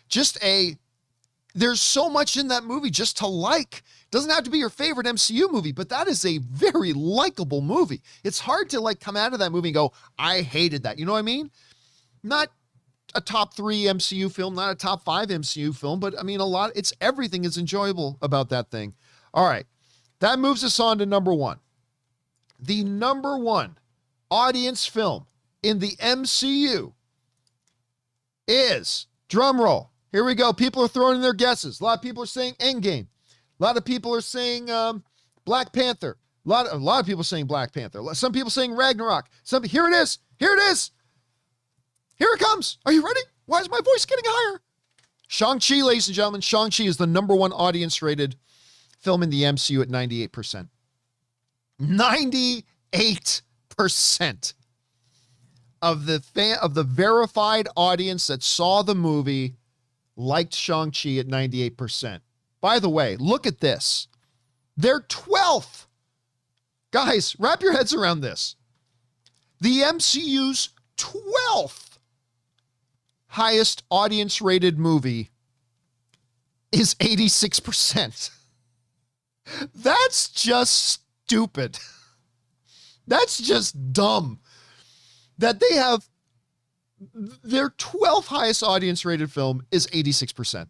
there's so much in that movie just to like. Doesn't have to be your favorite MCU movie, but that is a very likable movie. It's hard to like come out of that movie and go, I hated that. You know what I mean? Not a top 3 MCU film, not a top 5 MCU film, but I mean, everything is enjoyable about that thing. All right. That moves us on to number 1. The number 1 audience film in the MCU is, drum roll, here we go. People are throwing in their guesses. A lot of people are saying Endgame. A lot of people are saying Black Panther. A lot of people saying Black Panther. Some people saying Ragnarok. Here it is. Here it comes. Are you ready? Why is my voice getting higher? Shang-Chi, ladies and gentlemen. Shang-Chi is the number 1 audience rated film in the MCU at 98%. 98% of the verified audience that saw the movie liked Shang-Chi at 98%. By the way, look at this. They're 12th. Guys, wrap your heads around this. The MCU's 12th highest audience rated movie is 86%. That's just stupid. That's just dumb. That they have their 12th highest audience rated film is 86%.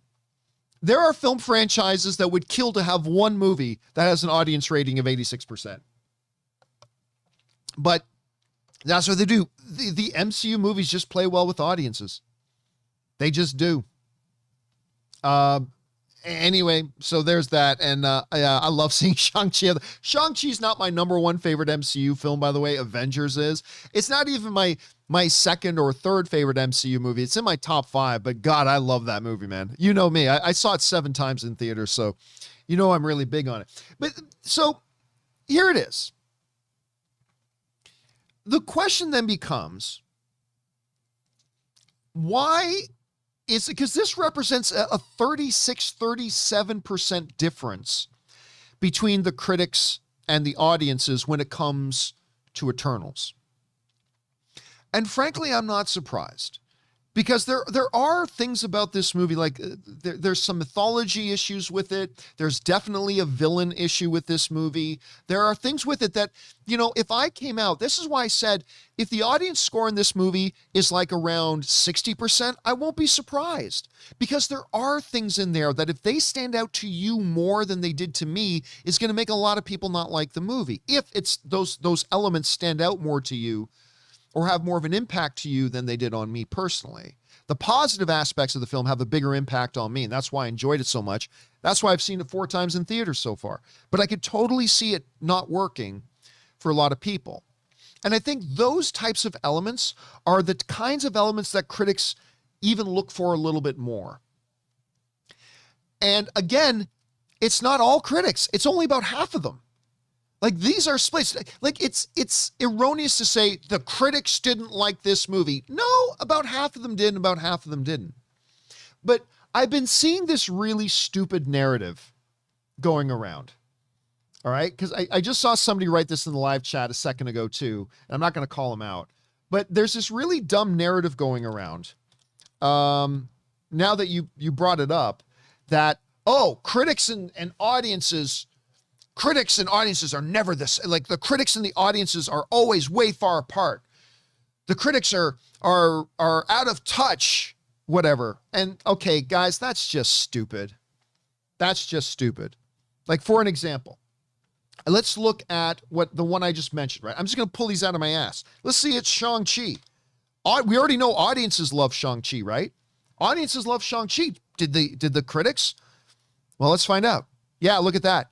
There are film franchises that would kill to have one movie that has an audience rating of 86%. But that's what they do. The MCU movies just play well with audiences. They just do. Anyway, so there's that. And I love seeing Shang-Chi. Shang-Chi's not my number 1 favorite MCU film, by the way. Avengers is. It's not even my second or third favorite MCU movie. It's in my top 5, but God, I love that movie, man. You know me. I saw it 7 times in theaters, so you know I'm really big on it. But so here it is. The question then becomes, why is it? Because this represents a 36-37% difference between the critics and the audiences when it comes to Eternals. And frankly, I'm not surprised, because there are things about this movie, like there's some mythology issues with it. There's definitely a villain issue with this movie. There are things with it that, you know, if I came out, this is why I said, if the audience score in this movie is like around 60%, I won't be surprised, because there are things in there that if they stand out to you more than they did to me, is going to make a lot of people not like the movie. If it's those elements stand out more to you, or have more of an impact to you than they did on me personally. The positive aspects of the film have a bigger impact on me, and that's why I enjoyed it so much. That's why I've seen it 4 times in theaters so far. But I could totally see it not working for a lot of people. And I think those types of elements are the kinds of elements that critics even look for a little bit more. And again, it's not all critics. It's only about half of them. Like, these are splits. Like, it's erroneous to say the critics didn't like this movie. No, about half of them did, and about half of them didn't. But I've been seeing this really stupid narrative going around. All right? Because I just saw somebody write this in the live chat a second ago too, and I'm not going to call them out. But there's this really dumb narrative going around. Now that you brought it up, that, oh, critics and audiences are never this, like, the critics and the audiences are always way far apart. The critics are out of touch, whatever. And okay, guys, that's just stupid. That's just stupid. Like, for an example, let's look at what the one I just mentioned, right? I'm just going to pull these out of my ass. Let's see, it's Shang-Chi. We already know audiences love Shang-Chi, right? Audiences love Shang-Chi. Did the critics? Well, let's find out. Yeah, look at that.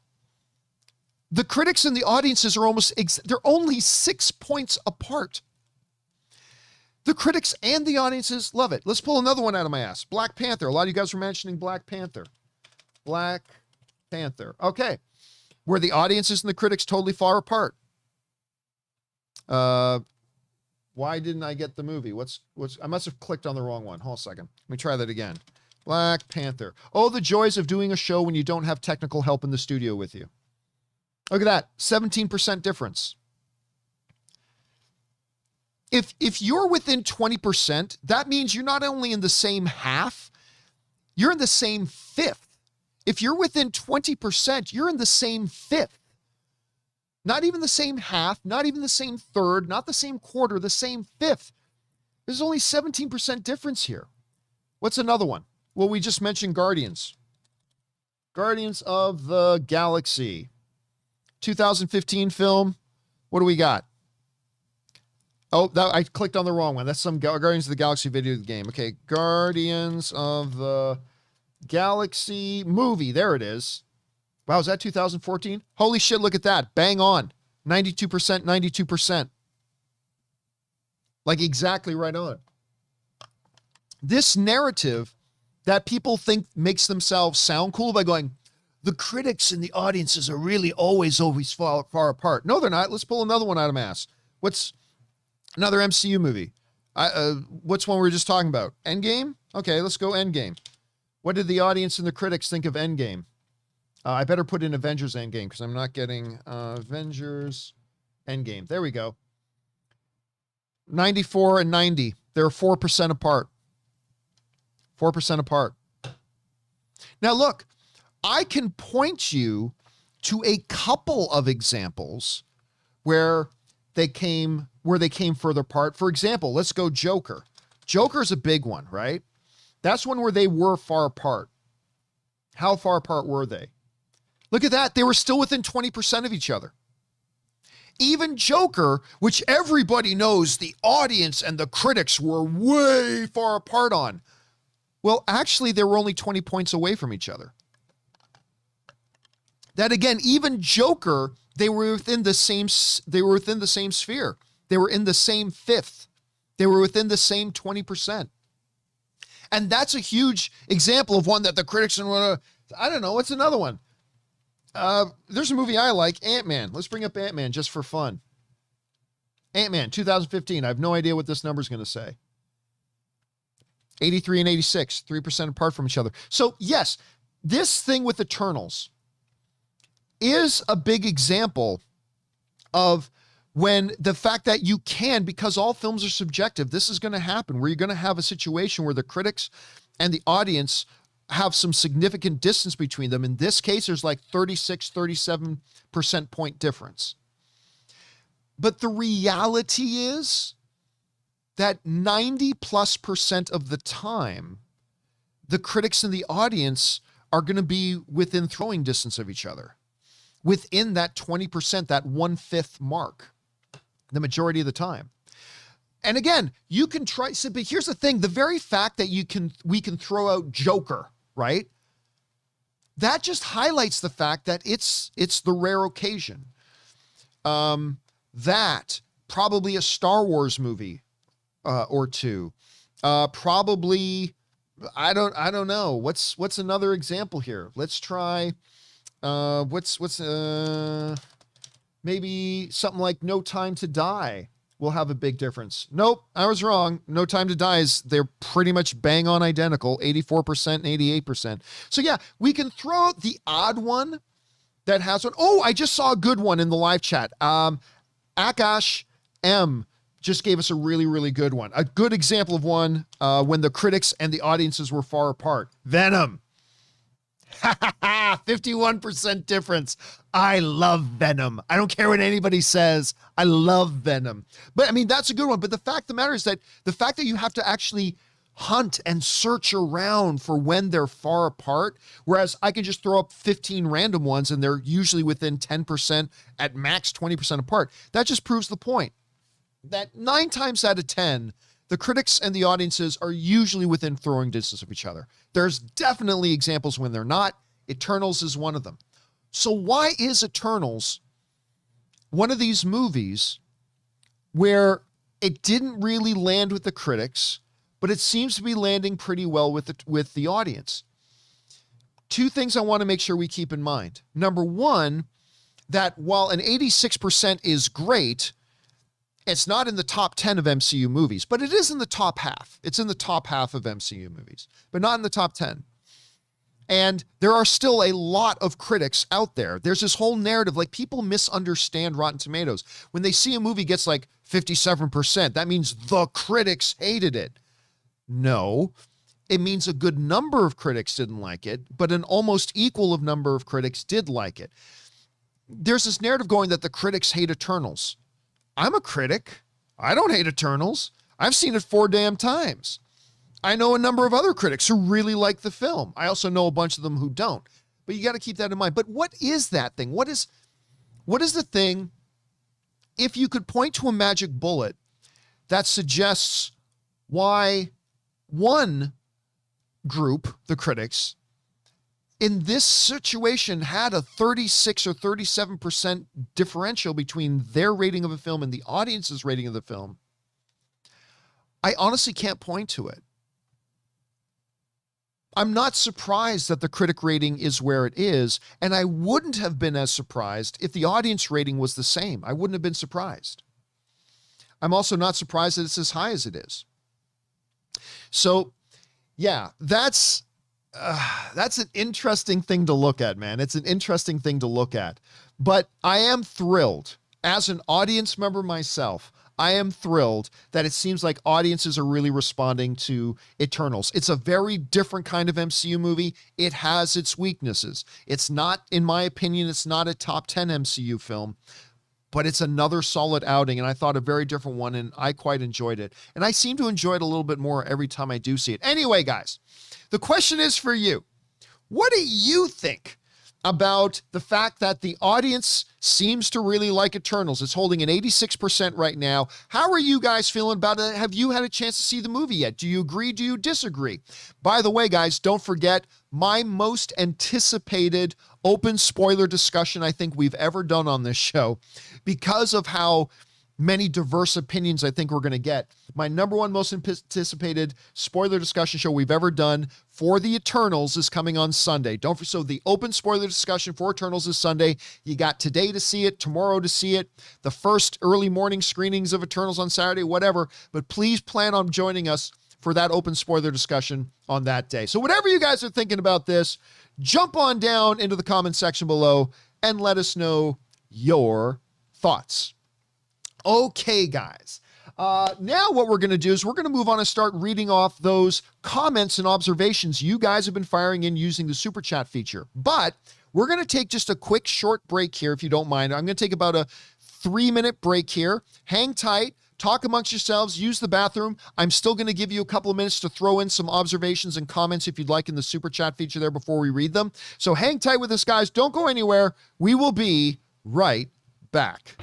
The critics and the audiences are they're only 6 points apart. The critics and the audiences love it. Let's pull another one out of my ass. Black Panther. A lot of you guys were mentioning Black Panther. Black Panther. Okay. Were the audiences and the critics totally far apart? Why didn't I get the movie? I must have clicked on the wrong one. Hold on a second. Let me try that again. Black Panther. Oh, the joys of doing a show when you don't have technical help in the studio with you. Look at that. 17% difference. If you're within 20%, that means you're not only in the same half, you're in the same fifth. If you're within 20%, you're in the same fifth. Not even the same half, not even the same third, not the same quarter, the same fifth. There's only 17% difference here. What's another one? Well, we just mentioned Guardians. Guardians of the Galaxy. 2015 film. What do we got? Oh, I clicked on the wrong one. That's some Guardians of the Galaxy video game. Okay, Guardians of the Galaxy movie. There it is. Wow, is that 2014? Holy shit, look at that. Bang on. 92%, 92%. Like, exactly right on. This narrative that people think makes themselves sound cool by going, the critics and the audiences are really always far apart. No, they're not. Let's pull another one out of my ass. What's another MCU movie? What's one we were just talking about? Endgame? Okay, let's go Endgame. What did the audience and the critics think of Endgame? I better put in Avengers Endgame because I'm not getting Avengers Endgame. There we go. 94 and 90. They're 4% apart. 4% apart. Now look, I can point you to a couple of examples where they came further apart. For example, let's go Joker. Joker's a big one, right? That's one where they were far apart. How far apart were they? Look at that. They were still within 20% of each other. Even Joker, which everybody knows the audience and the critics were way far apart on. Well, actually, they were only 20 points away from each other. That again, even Joker, they were within the same sphere. They were in the same fifth. They were within the same 20%. And that's a huge example of one that the critics and I don't know, what's another one? There's a movie I like, Ant-Man. Let's bring up Ant-Man just for fun. Ant-Man, 2015. I have no idea what this number is going to say. 83 and 86, 3% apart from each other. So yes, this thing with Eternals is a big example of when the fact that you can, because all films are subjective, this is going to happen where you're going to have a situation where the critics and the audience have some significant distance between them. In this case, there's like 36, 37% point difference. But the reality is that 90+% of the time, the critics and the audience are going to be within throwing distance of each other. Within that 20%, that 1/5 mark, the majority of the time. And again, you can try, but here's the thing, the very fact that we can throw out Joker, right? That just highlights the fact that it's the rare occasion. That probably a Star Wars movie or two. Probably, I don't know. What's another example here? Let's try, maybe something like No Time to Die will have a big difference. Nope, I was wrong. No Time to Die they're pretty much bang on identical, 84% and 88%. So yeah, we can throw out the odd one that has one. Oh, I just saw a good one in the live chat. Akash M just gave us a really, really good one. A good example of one when the critics and the audiences were far apart. Venom. 51% difference. I love Venom. I don't care what anybody says. I love Venom. But I mean, that's a good one. But the fact of the matter is that the fact that you have to actually hunt and search around for when they're far apart, whereas I can just throw up 15 random ones and they're usually within 10%, at max 20% apart. That just proves the point that 9 times out of 10, the critics and the audiences are usually within throwing distance of each other. There's definitely examples when they're not. Eternals is one of them. So why is Eternals one of these movies where it didn't really land with the critics, but it seems to be landing pretty well with the audience? Two things I want to make sure we keep in mind. Number one, that while an 86% is great, it's not in the top 10 of MCU movies, but it is in the top half. It's in the top half of MCU movies, but not in the top 10. And there are still a lot of critics out there. There's this whole narrative, like people misunderstand Rotten Tomatoes. When they see a movie gets like 57%, that means the critics hated it. No, it means a good number of critics didn't like it, but an almost equal of number of critics did like it. There's this narrative going that the critics hate Eternals. I'm a critic. I don't hate Eternals. I've seen it 4 damn times. I know a number of other critics who really like the film. I also know a bunch of them who don't. But you got to keep that in mind. But what is that thing? What is the thing, if you could point to a magic bullet that suggests why one group, the critics, in this situation had a 36 or 37% differential between their rating of a film and the audience's rating of the film? I honestly can't point to it. I'm not surprised that the critic rating is where it is, and I wouldn't have been as surprised if the audience rating was the same. I wouldn't have been surprised. I'm also not surprised that it's as high as it is. So, yeah, that's an interesting thing to look at, man. It's an interesting thing to look at. But I am thrilled. As an audience member myself, I am thrilled that it seems like audiences are really responding to Eternals. It's a very different kind of MCU movie. It has its weaknesses. It's not, in my opinion, it's not a top 10 MCU film, but it's another solid outing, and I thought a very different one, and I quite enjoyed it. And I seem to enjoy it a little bit more every time I do see it. Anyway, guys, the question is for you. What do you think about the fact that the audience seems to really like Eternals? It's holding an 86% right now. How are you guys feeling about it? Have you had a chance to see the movie yet? Do you agree? Do you disagree? By the way, guys, don't forget my most anticipated open spoiler discussion I think we've ever done on this show, because of how many diverse opinions I think we're going to get. My number one most anticipated spoiler discussion show we've ever done for the Eternals is coming on Sunday. So the open spoiler discussion for Eternals is Sunday. You got today to see it, tomorrow to see it, the first early morning screenings of Eternals on Saturday, whatever. But please plan on joining us for that open spoiler discussion on that day. So whatever you guys are thinking about this, jump on down into the comment section below and let us know your thoughts. Okay, guys. Now what we're going to do is we're going to move on and start reading off those comments and observations you guys have been firing in using the super chat feature. But we're going to take just a quick short break here, if you don't mind. I'm going to take about a 3-minute break here. Hang tight. Talk amongst yourselves. Use the bathroom. I'm still going to give you a couple of minutes to throw in some observations and comments if you'd like in the super chat feature there before we read them. So hang tight with us, guys. Don't go anywhere. We will be right back.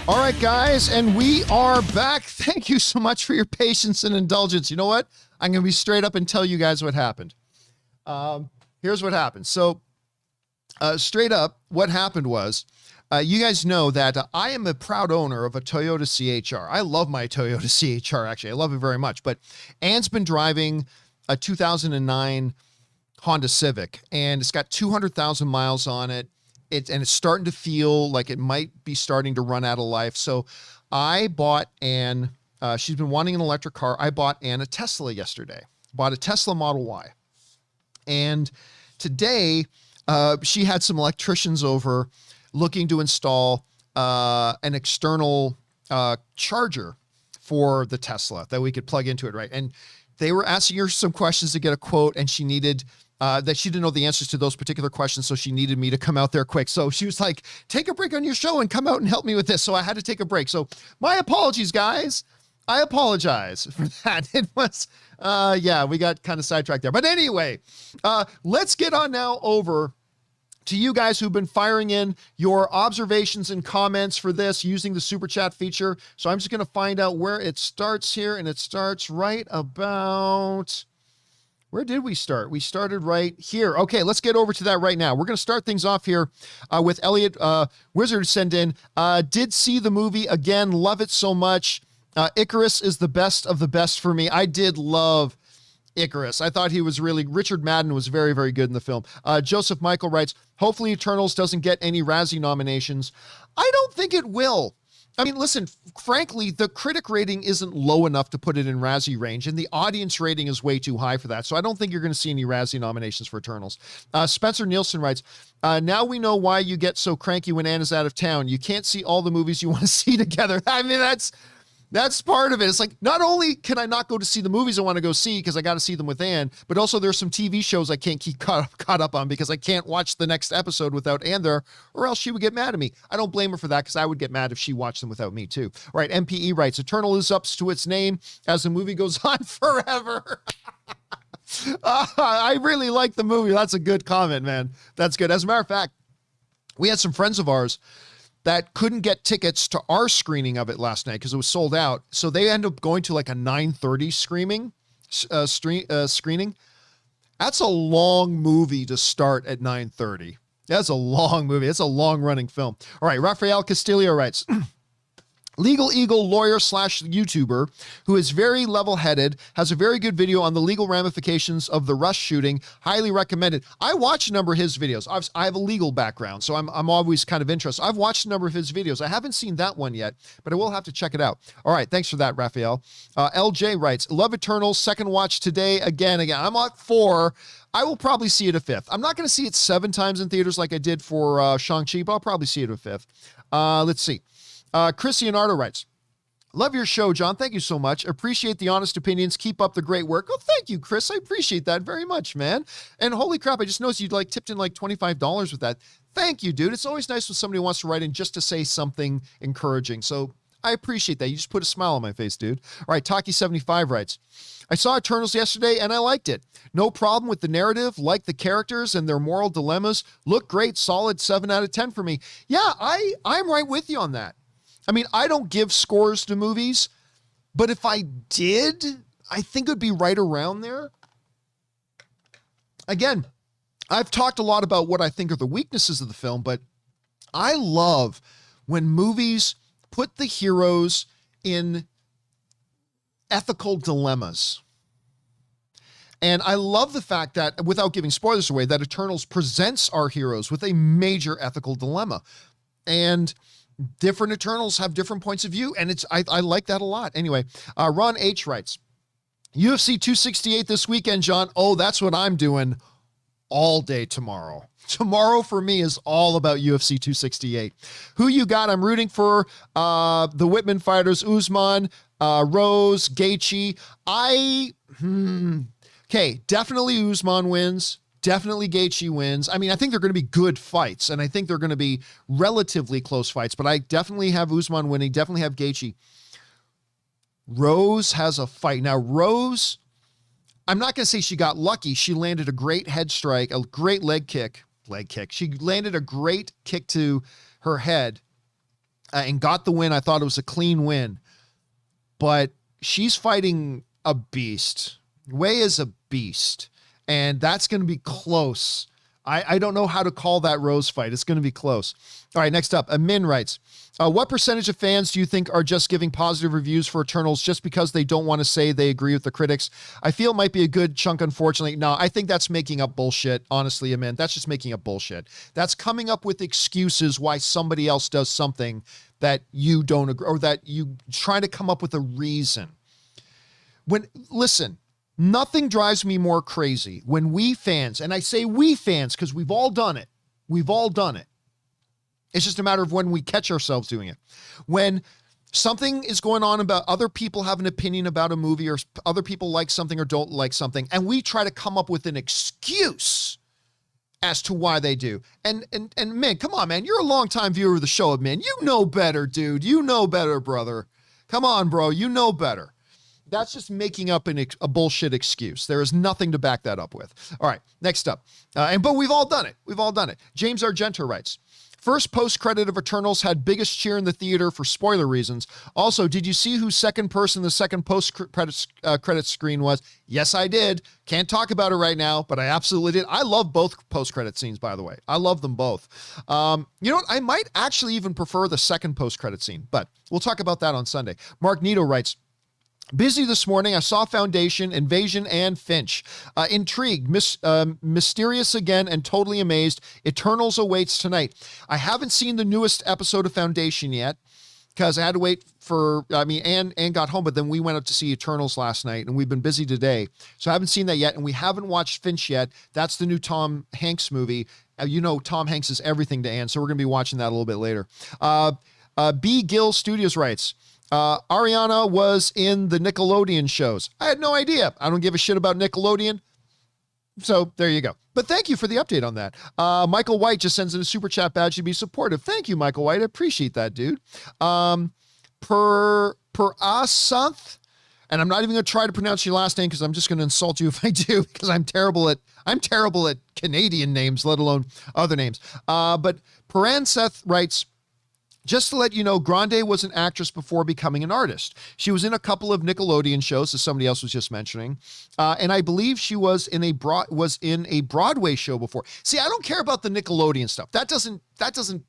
All right, guys, and we are back. Thank you so much for your patience and indulgence. You know what? I'm going to be straight up and tell you guys what happened. Here's what happened. So, straight up, what happened was, you guys know that I am a proud owner of a Toyota CHR. I love my Toyota CHR, actually. I love it very much. But Anne's been driving a 2009 Honda Civic, and it's got 200,000 miles on it. And it's starting to feel like it might be starting to run out of life. So I bought Anne, she's been wanting an electric car. I bought Anne a Tesla yesterday, bought a Tesla Model Y. And today she had some electricians over looking to install an external charger for the Tesla that we could plug into it, right? And they were asking her some questions to get a quote, and she needed that she didn't know the answers to those particular questions, so she needed me to come out there quick. So she was like, take a break on your show and come out and help me with this. So I had to take a break. So my apologies, guys. I apologize for that. It was, yeah, we got kind of sidetracked there. But anyway, let's get on now over to you guys who've been firing in your observations and comments for this using the super chat feature. So I'm just going to find out where it starts here, and it starts right about... Where did we start? We started right here. Okay, let's get over to that right now. We're going to start things off here with Elliot Wizard send in. Did see the movie again. Love it so much. Icarus is the best of the best for me. I did love Icarus. I thought he was really... Richard Madden was very, very good in the film. Joseph Michael writes, hopefully Eternals doesn't get any Razzie nominations. I don't think it will. I mean, listen, frankly, the critic rating isn't low enough to put it in Razzie range, and the audience rating is way too high for that. So I don't think you're going to see any Razzie nominations for Eternals. Spencer Nielsen writes, now we know why you get so cranky when Anne is out of town. You can't see all the movies you want to see together. I mean, that's part of it. It's like, not only can I not go to see the movies I want to go see because I got to see them with Anne, but also there's some TV shows I can't keep caught up on because I can't watch the next episode without Anne there, or else she would get mad at me. I don't blame her for that because I would get mad if she watched them without me too. All right, MPE writes, Eternal is up to its name as the movie goes on forever. I really like the movie. That's a good comment, man. That's good. As a matter of fact, we had some friends of ours that couldn't get tickets to our screening of it last night because it was sold out. So they ended up going to like a 9:30 screening. That's a long movie to start at 9:30. That's a long movie. It's a long running film. All right. Rafael Castillo writes, Legal Eagle lawyer / YouTuber who is very level-headed, has a very good video on the legal ramifications of the Rush shooting. Highly recommended. I watch a number of his videos. I have a legal background, so I'm always kind of interested. I've watched a number of his videos. I haven't seen that one yet, but I will have to check it out. All right, thanks for that, Raphael. LJ writes, love Eternals, second watch today again. I'm at 4. I will probably see it a 5th. I'm not going to see it 7 times in theaters like I did for Shang-Chi, but I'll probably see it a 5th. Let's see. Chris Leonardo writes, love your show, John. Thank you so much. Appreciate the honest opinions. Keep up the great work. Oh, thank you, Chris. I appreciate that very much, man. And holy crap, I just noticed you'd tipped in like $25 with that. Thank you, dude. It's always nice when somebody wants to write in just to say something encouraging. So I appreciate that. You just put a smile on my face, dude. All right, Taki75 writes, I saw Eternals yesterday and I liked it. No problem with the narrative, like the characters and their moral dilemmas. Look great, solid 7 out of 10 for me. Yeah, I'm right with you on that. I mean, I don't give scores to movies, but if I did, I think it would be right around there. Again, I've talked a lot about what I think are the weaknesses of the film, but I love when movies put the heroes in ethical dilemmas. And I love the fact that, without giving spoilers away, that Eternals presents our heroes with a major ethical dilemma. And different Eternals have different points of view, and I like that a lot. Anyway, Ron H. writes, UFC 268 this weekend, John. Oh, that's what I'm doing all day tomorrow. Tomorrow for me is all about UFC 268. Who you got? I'm rooting for the Whitman fighters, Usman, Rose, Gaethje. Okay, definitely Usman wins. Definitely Gaethje wins. I mean, I think they're going to be good fights, and I think they're going to be relatively close fights, but I definitely have Usman winning, definitely have Gaethje. Rose has a fight. Now, Rose, I'm not going to say she got lucky. She landed a great head strike, a great leg kick. She landed a great kick to her head and got the win. I thought it was a clean win, but she's fighting a beast. Wei is a beast, and that's going to be close. I don't know how to call that Rose fight. It's going to be close. All right, next up, Amin writes, what percentage of fans do you think are just giving positive reviews for Eternals just because they don't want to say they agree with the critics? I feel it might be a good chunk, unfortunately. No, I think that's making up bullshit, honestly, Amin. That's just making up bullshit. That's coming up with excuses why somebody else does something that you don't agree, or that you try to come up with a reason. Listen, nothing drives me more crazy when we fans, and I say we fans because we've all done it. We've all done it. It's just a matter of when we catch ourselves doing it. When something is going on about other people have an opinion about a movie, or other people like something or don't like something, and we try to come up with an excuse as to why they do. And man, come on, man. You're a longtime viewer of the show, man. You know better, dude. You know better, brother. Come on, bro. You know better. That's just making up a bullshit excuse. There is nothing to back that up with. All right, next up. But we've all done it. We've all done it. James Argento writes, first post-credit of Eternals had biggest cheer in the theater for spoiler reasons. Also, did you see who second person the second post-credit screen was? Yes, I did. Can't talk about it right now, but I absolutely did. I love both post-credit scenes, by the way. I love them both. You know what? I might actually even prefer the second post-credit scene, but we'll talk about that on Sunday. Mark Nito writes, busy this morning. I saw Foundation, Invasion, and Finch. Intrigued, mysterious again, and totally amazed. Eternals awaits tonight. I haven't seen the newest episode of Foundation yet because I had to wait for, Anne got home, but then we went up to see Eternals last night, and we've been busy today. So I haven't seen that yet, and we haven't watched Finch yet. That's the new Tom Hanks movie. You know, Tom Hanks is everything to Anne, so we're going to be watching that a little bit later. B. Gill Studios writes, Ariana was in the Nickelodeon shows. I had no idea. I don't give a shit about Nickelodeon. So there you go. But thank you for the update on that. Michael White just sends in a super chat badge to be supportive. Thank you, Michael White. I appreciate that, dude. Per Asanth, and I'm not even going to try to pronounce your last name because I'm just going to insult you if I do, because I'm terrible at Canadian names, let alone other names. But Paranseth writes, just to let you know, Grande was an actress before becoming an artist. She was in a couple of Nickelodeon shows, as somebody else was just mentioning, and I believe she was in a Broadway show before. See, I don't care about the Nickelodeon stuff. That doesn't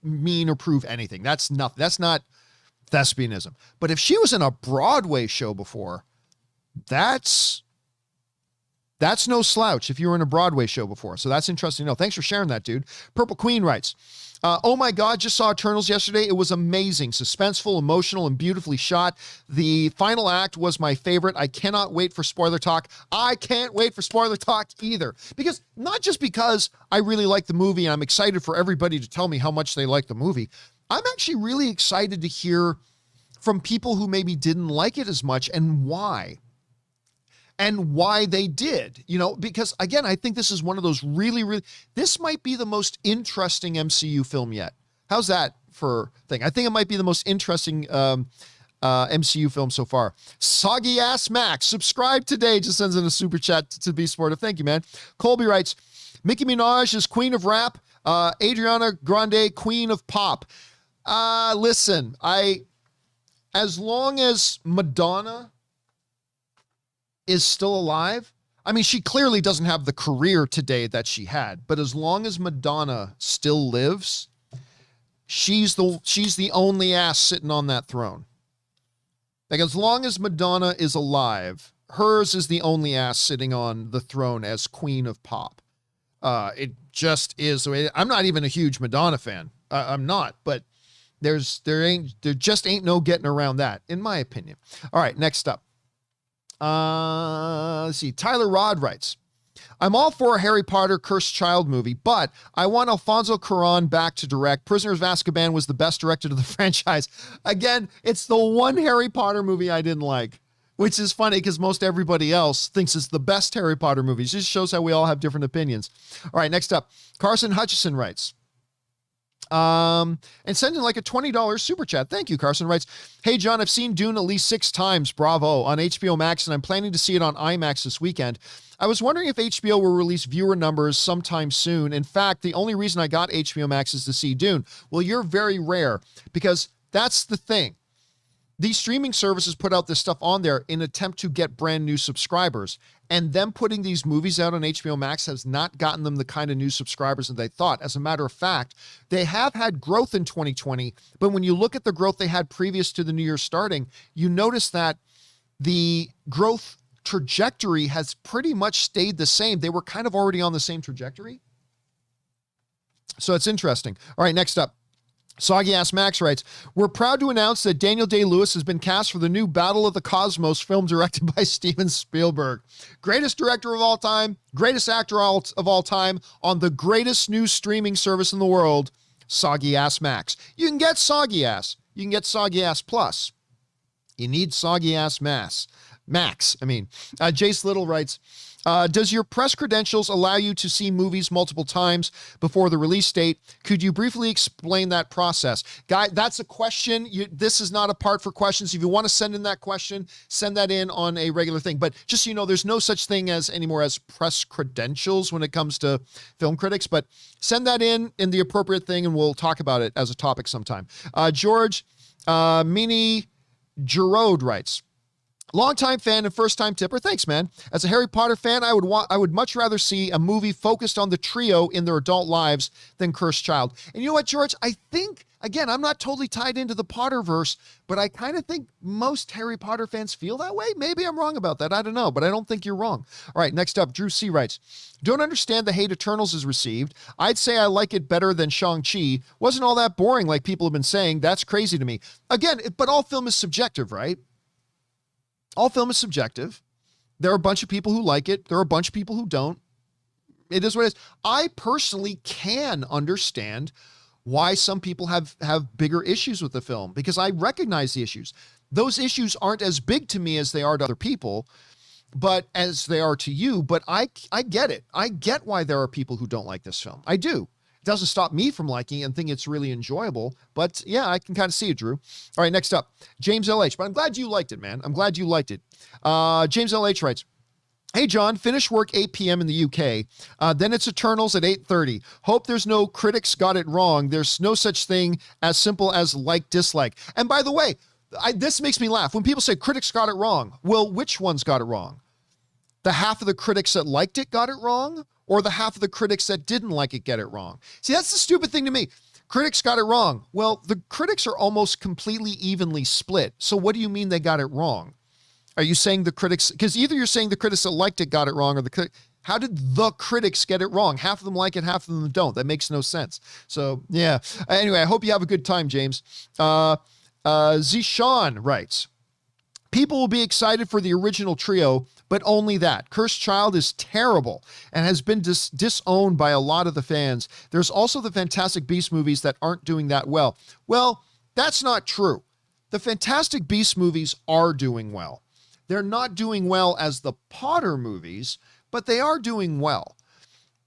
mean or prove anything. That's not thespianism. But if she was in a Broadway show before, that's no slouch. If you were in a Broadway show before, so that's interesting to know. Thanks for sharing that, dude. Purple Queen writes, oh my God, just saw Eternals yesterday. It was amazing, suspenseful, emotional, and beautifully shot. The final act was my favorite. I cannot wait for spoiler talk. I can't wait for spoiler talk either. Because not just because I really like the movie and I'm excited for everybody to tell me how much they like the movie. I'm actually really excited to hear from people who maybe didn't like it as much and why. And why they did, because again, I think this is one of those this might be the most interesting MCU film yet. How's that for thing? I think it might be the most interesting MCU film so far. Soggy Ass Max, subscribe today, just sends in a super chat to be supportive. Thank you, man. Colby writes, Nicki Minaj is queen of rap. Ariana Grande, queen of pop. Listen, as long as Madonna is still alive. I mean, she clearly doesn't have the career today that she had, but as long as Madonna still lives, she's the only ass sitting on that throne. Like, as long as Madonna is alive, hers is the only ass sitting on the throne as queen of pop. It just is. I'm not even a huge Madonna fan. I'm not, but there just ain't no getting around that, in my opinion. All right, next up. Let's see. Tyler Rod writes, I'm all for a Harry Potter Cursed Child movie, but I want Alfonso Cuarón back to direct. Prisoners of Azkaban was the best directed of the franchise. Again, it's the one Harry Potter movie I didn't like, which is funny because most everybody else thinks it's the best Harry Potter movie. It just shows how we all have different opinions. All right, next up, Carson Hutchison writes, and send in like a $20 super chat. Thank you. Carson writes, hey, John, I've seen Dune at least 6 times. Bravo. On HBO Max, and I'm planning to see it on IMAX this weekend. I was wondering if HBO will release viewer numbers sometime soon. In fact, the only reason I got HBO Max is to see Dune. Well, you're very rare because that's the thing. These streaming services put out this stuff on there in an attempt to get brand new subscribers. And them putting these movies out on HBO Max has not gotten them the kind of new subscribers that they thought. As a matter of fact, they have had growth in 2020, but when you look at the growth they had previous to the new year starting, you notice that the growth trajectory has pretty much stayed the same. They were kind of already on the same trajectory. So it's interesting. All right, next up. Soggy Ass Max writes, we're proud to announce that Daniel Day-Lewis has been cast for the new Battle of the Cosmos film directed by Steven Spielberg. Greatest director of all time, greatest actor of all time on the greatest new streaming service in the world, Soggy Ass Max. You can get Soggy Ass. You can get Soggy Ass Plus. You need Soggy Ass Max. Jace Little writes, does your press credentials allow you to see movies multiple times before the release date? Could you briefly explain that process? Guy, that's a question. This is not a part for questions. If you want to send in that question, send that in on a regular thing. But just so you know, there's no such thing as anymore as press credentials when it comes to film critics. But send that in the appropriate thing, and we'll talk about it as a topic sometime. George Mini Gerode writes, longtime fan and first-time tipper. Thanks, man. As a Harry Potter fan, I would much rather see a movie focused on the trio in their adult lives than Cursed Child. And you know what, George? I think, again, I'm not totally tied into the Potterverse, but I kind of think most Harry Potter fans feel that way. Maybe I'm wrong about that. I don't know, but I don't think you're wrong. All right, next up, Drew C. writes, don't understand the hate Eternals is received. I'd say I like it better than Shang-Chi. Wasn't all that boring like people have been saying. That's crazy to me. Again, but all film is subjective, right? All film is subjective. There are a bunch of people who like it. There are a bunch of people who don't. It is what it is. I personally can understand why some people have bigger issues with the film because I recognize the issues. Those issues aren't as big to me as they are to other people, but as they are to you. But I get it. I get why there are people who don't like this film. I do. It doesn't stop me from liking it and think it's really enjoyable. But yeah, I can kind of see it, Drew. All right, next up, James LH. But I'm glad you liked it, man. I'm glad you liked it. James LH writes, hey, John, finish work 8 p.m. in the UK. Then it's Eternals at 8:30. Hope there's no critics got it wrong. There's no such thing as simple as like, dislike. And by the way, this makes me laugh. When people say critics got it wrong, well, which ones got it wrong? The half of the critics that liked it got it wrong? Or the half of the critics that didn't like it get it wrong? See, that's the stupid thing to me. Critics got it wrong. Well, the critics are almost completely evenly split. So what do you mean they got it wrong? Are you saying the critics, because either you're saying the critics that liked it got it wrong, or how did the critics get it wrong? Half of them like it, half of them don't. That makes no sense. So yeah. Anyway, I hope you have a good time, James. Zishan writes, people will be excited for the original trio, but only that. Cursed Child is terrible and has been disowned by a lot of the fans. There's also the Fantastic Beasts movies that aren't doing that well. Well, that's not true. The Fantastic Beasts movies are doing well. They're not doing well as the Potter movies, but they are doing well.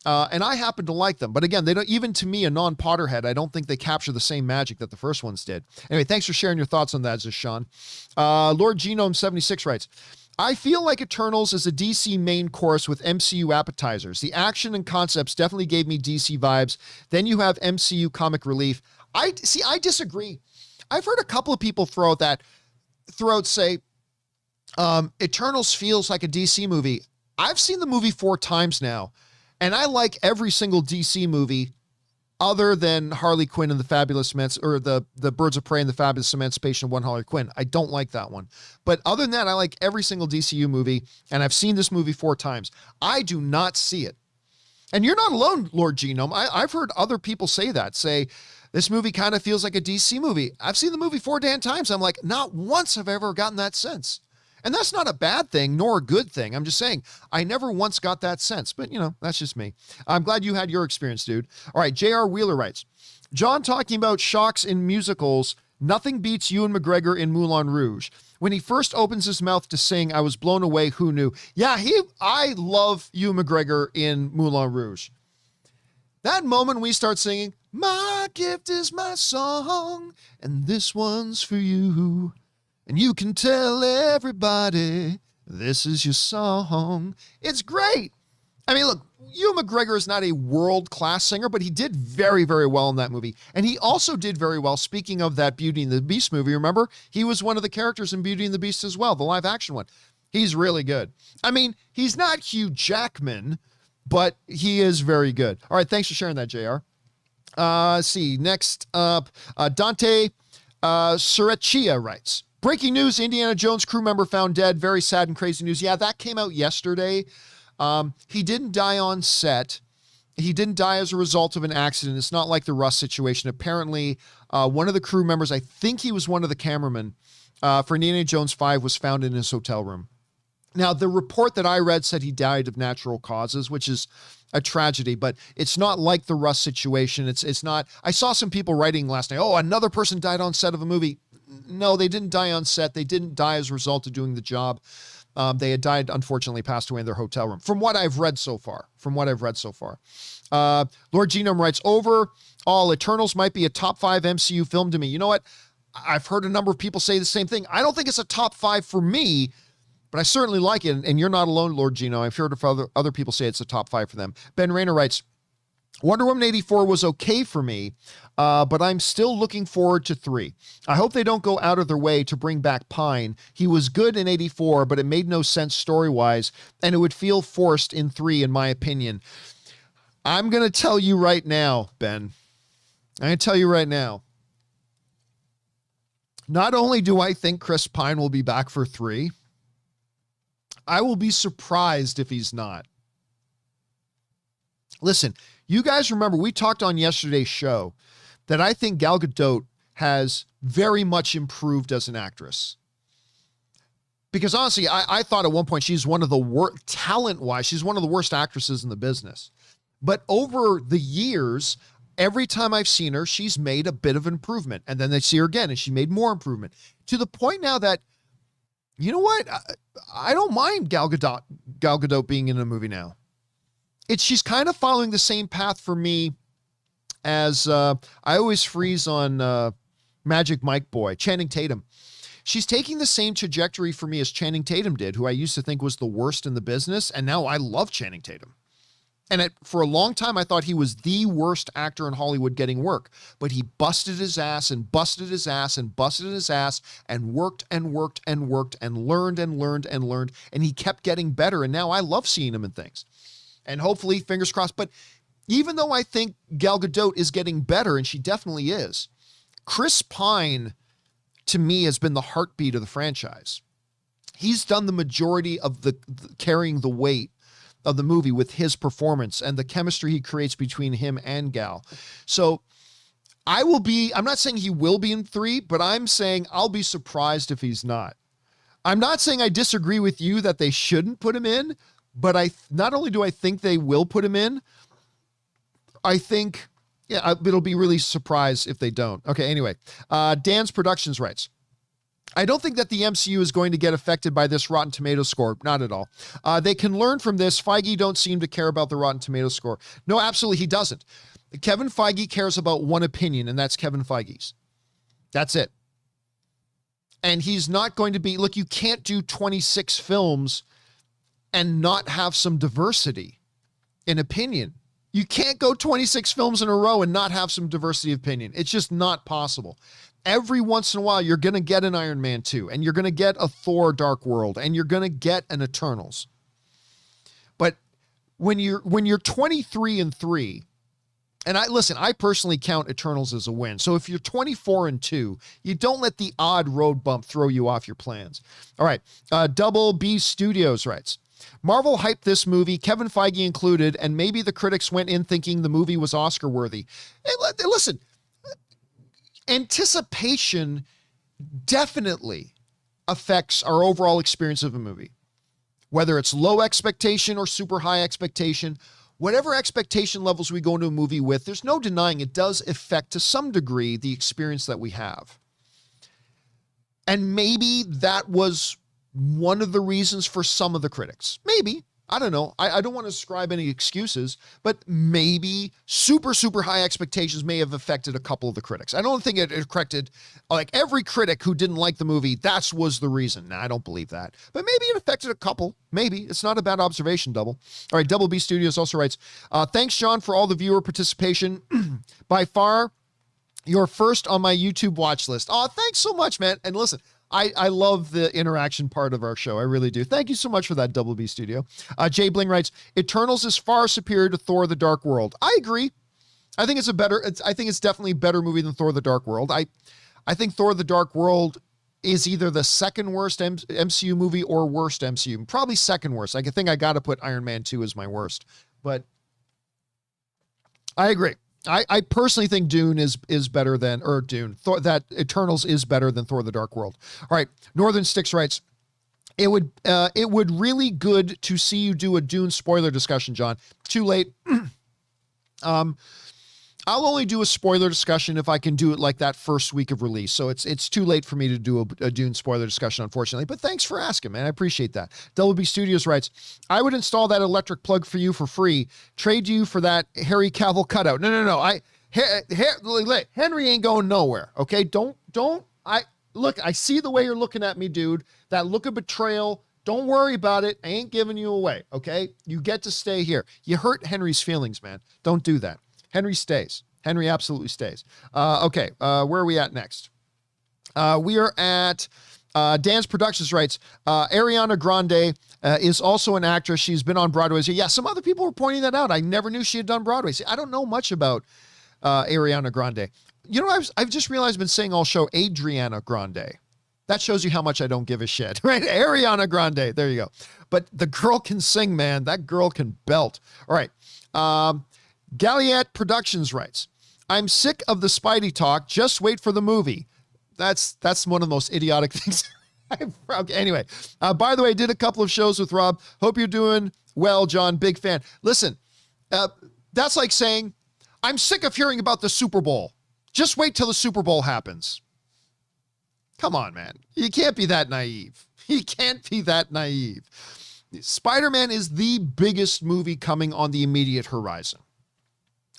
And I happen to like them. But again, they don't, even to me, a non-Potterhead, I don't think they capture the same magic that the first ones did. Anyway, thanks for sharing your thoughts on that, Zishan. Lord Genome 76 writes, I feel like Eternals is a DC main course with MCU appetizers. The action and concepts definitely gave me DC vibes. Then you have MCU comic relief. I disagree. I've heard a couple of people throw out say, Eternals feels like a DC movie. I've seen the movie 4 times now, and I like every single DC movie other than Harley Quinn and the Fabulous or the Birds of Prey and the Fabulous Emancipation of One Harley Quinn. I don't like that one. But other than that, I like every single DCU movie, and I've seen this movie 4 times. I do not see it. And you're not alone, Lord Genome. I've heard other people say this movie kind of feels like a DC movie. I've seen the movie 4 damn times. I'm like, not once have I ever gotten that sense. And that's not a bad thing, nor a good thing. I'm just saying, I never once got that sense. But, that's just me. I'm glad you had your experience, dude. All right, J.R. Wheeler writes, John talking about shocks in musicals. Nothing beats Ewan McGregor in Moulin Rouge. When he first opens his mouth to sing, I was blown away. Who knew? Yeah, I love Ewan McGregor in Moulin Rouge. That moment we start singing, my gift is my song, and this one's for you. And you can tell everybody this is your song. It's great. I mean, look, Ewan McGregor is not a world-class singer, but he did very, very well in that movie. And he also did very well, speaking of that Beauty and the Beast movie, remember? He was one of the characters in Beauty and the Beast as well, the live-action one. He's really good. I mean, he's not Hugh Jackman, but he is very good. All right, thanks for sharing that, JR. Let's see, next up, Dante Surechia writes, breaking news, Indiana Jones crew member found dead. Very sad and crazy news. Yeah, that came out yesterday. He didn't die on set. He didn't die as a result of an accident. It's not like the Russ situation. Apparently, one of the crew members, I think he was one of the cameramen for Indiana Jones 5, was found in his hotel room. Now, the report that I read said he died of natural causes, which is a tragedy, but it's not like the Russ situation. It's not. I saw some people writing last night, oh, another person died on set of a movie. No, they didn't die on set. They didn't die as a result of doing the job. They had died, unfortunately, passed away in their hotel room. From what I've read so far. Lord Genome writes, overall, Eternals might be a top 5 MCU film to me. You know what? I've heard a number of people say the same thing. I don't think it's a top 5 for me, but I certainly like it. And you're not alone, Lord Gino. I've heard of other people say it's a top 5 for them. Ben Rayner writes, Wonder Woman 84 was okay for me, but I'm still looking forward to 3. I hope they don't go out of their way to bring back Pine. He was good in 84, but it made no sense story-wise, and it would feel forced in 3, in my opinion. I'm going to tell you right now, Ben. I'm going to tell you right now. Not only do I think Chris Pine will be back for 3, I will be surprised if he's not. Listen, you guys remember we talked on yesterday's show that I think Gal Gadot has very much improved as an actress. Because honestly, I thought at one point she's one of the worst, talent-wise, she's one of the worst actresses in the business. But over the years, every time I've seen her, she's made a bit of improvement. And then they see her again and she made more improvement. To the point now that, you know what? I don't mind Gal Gadot being in a movie now. She's kind of following the same path for me as I always freeze on Magic Mike Boy, Channing Tatum. She's taking the same trajectory for me as Channing Tatum did, who I used to think was the worst in the business, and now I love Channing Tatum. And for a long time, I thought he was the worst actor in Hollywood getting work, but he busted his ass and busted his ass and busted his ass and worked and worked and worked and learned and learned and learned, and he kept getting better, and now I love seeing him in things. And hopefully, fingers crossed. But even though I think Gal Gadot is getting better, and she definitely is, Chris Pine, to me, has been the heartbeat of the franchise. He's done the majority of the carrying the weight of the movie with his performance and the chemistry he creates between him and Gal. So I'm not saying he will be in 3, but I'm saying I'll be surprised if he's not. I'm not saying I disagree with you that they shouldn't put him in, but not only do I think they will put him in, I think, it'll be really surprised if they don't. Okay, anyway, Dan's Productions writes, I don't think that the MCU is going to get affected by this Rotten Tomatoes score. Not at all. They can learn from this. Feige don't seem to care about the Rotten Tomatoes score. No, absolutely, he doesn't. Kevin Feige cares about one opinion, and that's Kevin Feige's. That's it. And he's not going to be, look, you can't do 26 films and not have some diversity in opinion. You can't go 26 films in a row and not have some diversity of opinion. It's just not possible. Every once in a while, you're going to get an Iron Man 2, and you're going to get a Thor Dark World, and you're going to get an Eternals. But when you're 23-3, and I personally count Eternals as a win. So if you're 24-2, you don't let the odd road bump throw you off your plans. All right. Double B Studios writes, Marvel hyped this movie, Kevin Feige included, and maybe the critics went in thinking the movie was Oscar worthy. Hey, listen, anticipation definitely affects our overall experience of a movie. Whether it's low expectation or super high expectation, whatever expectation levels we go into a movie with, there's no denying it does affect to some degree the experience that we have. And maybe that was one of the reasons for some of the critics. Maybe. I don't know. I don't want to ascribe any excuses, but maybe super, super high expectations may have affected a couple of the critics. I don't think it affected like every critic who didn't like the movie. That was the reason. Nah, I don't believe that, but maybe it affected a couple. Maybe. It's not a bad observation, Double. All right. Double B Studios also writes, thanks, John, for all the viewer participation. By far, you're first on my YouTube watch list. Oh, thanks so much, man. And listen, I love the interaction part of our show. I really do. Thank you so much for that, Double B Studio. Jay Bling writes, Eternals is far superior to Thor: The Dark World. I agree. I think it's definitely a better movie than Thor: The Dark World. I think Thor: The Dark World is either the second worst MCU movie or worst MCU. Probably second worst. I think I got to put Iron Man 2 as my worst. But I agree. I personally think Dune is better than, or Dune, that Eternals is better than Thor: The Dark World. All right. Northern Sticks writes, it would really good to see you do a Dune spoiler discussion, John. Too late. I'll only do a spoiler discussion if I can do it like that first week of release. So it's too late for me to do a Dune spoiler discussion, unfortunately. But thanks for asking, man. I appreciate that. Double B Studios writes, I would install that electric plug for you for free. Trade you for that Harry Cavill cutout. No. Henry ain't going nowhere. Okay, I see the way you're looking at me, dude. That look of betrayal. Don't worry about it. I ain't giving you away. Okay, you get to stay here. You hurt Henry's feelings, man. Don't do that. Henry stays. Henry absolutely stays. Okay, where are we at next? We are at Dan's Productions writes, Ariana Grande is also an actress. She's been on Broadway. Yeah, some other people were pointing that out. I never knew she had done Broadway. See, I don't know much about Ariana Grande. You know, I've just realized I've been saying all show Adriana Grande. That shows you how much I don't give a shit, right? Ariana Grande. There you go. But the girl can sing, man. That girl can belt. All right. Galliette Productions writes, I'm sick of the Spidey talk. Just wait for the movie. That's one of the most idiotic things. Anyway, by the way, I did a couple of shows with Rob. Hope you're doing well, John. Big fan. Listen, that's like saying, I'm sick of hearing about the Super Bowl. Just wait till the Super Bowl happens. Come on, man. You can't be that naive. You can't be that naive. Spider-Man is the biggest movie coming on the immediate horizon.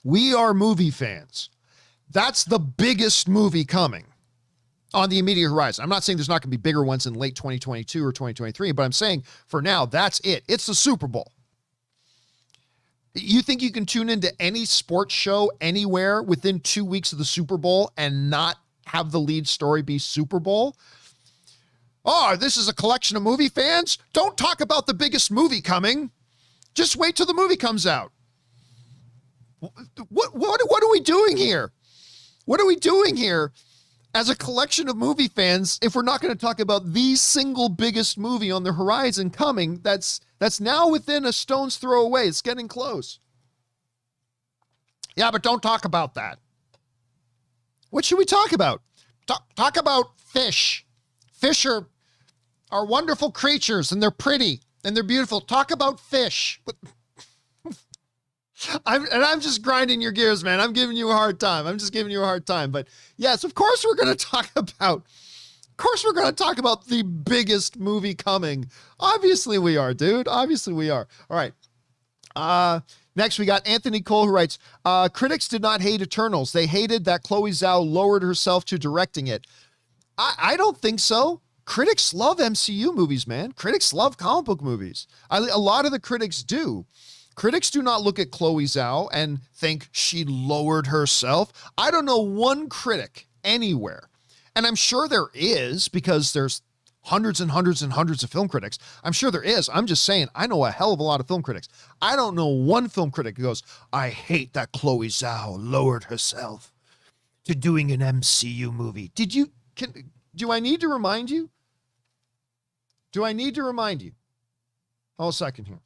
We are movie fans. That's the biggest movie coming on the immediate horizon. I'm not saying there's not going to be bigger ones in late 2022 or 2023, but I'm saying for now, that's it. It's the Super Bowl. You think you can tune into any sports show anywhere within 2 weeks of the Super Bowl and not have the lead story be Super Bowl? Oh, this is a collection of movie fans? Don't talk about the biggest movie coming. Just wait till the movie comes out. What are we doing here? What are we doing here as a collection of movie fans if we're not going to talk about the single biggest movie on the horizon coming that's now within a stone's throw away? It's getting close. Yeah, but don't talk about that. What should we talk about? Talk about fish. Fish are wonderful creatures, and they're pretty, and they're beautiful. Talk about fish. I'm just grinding your gears, man. I'm giving you a hard time. I'm just giving you a hard time. But yes, of course we're going to talk about the biggest movie coming. Obviously we are, dude. Obviously we are. All right. Next we got Anthony Cole who writes, critics did not hate Eternals. They hated that Chloe Zhao lowered herself to directing it. I don't think so. Critics love MCU movies, man. Critics love comic book movies. A lot of the critics do. Critics do not look at Chloe Zhao and think she lowered herself. I don't know one critic anywhere, and I'm sure there is because there's hundreds and hundreds and hundreds of film critics. I'm sure there is. I'm just saying, I know a hell of a lot of film critics. I don't know one film critic who goes, I hate that Chloe Zhao lowered herself to doing an MCU movie. Do I need to remind you? Do I need to remind you? Hold a second here.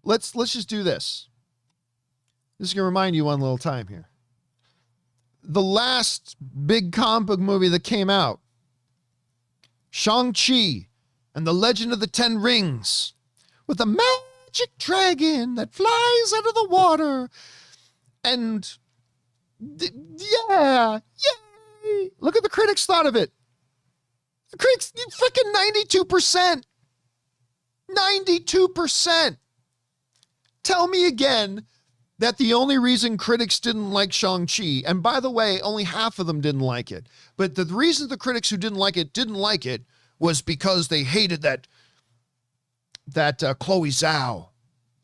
Let's just do this. This is going to remind you one little time here. The last big comic book movie that came out Shang-Chi and the Legend of the Ten Rings with a magic dragon that flies out of the water. And yeah, yay. Look at the critics thought of it. The critics, freaking 92%. 92%. Tell me again that the only reason critics didn't like Shang-Chi, and by the way, only half of them didn't like it, but the reason the critics who didn't like it was because they hated that Chloe Zhao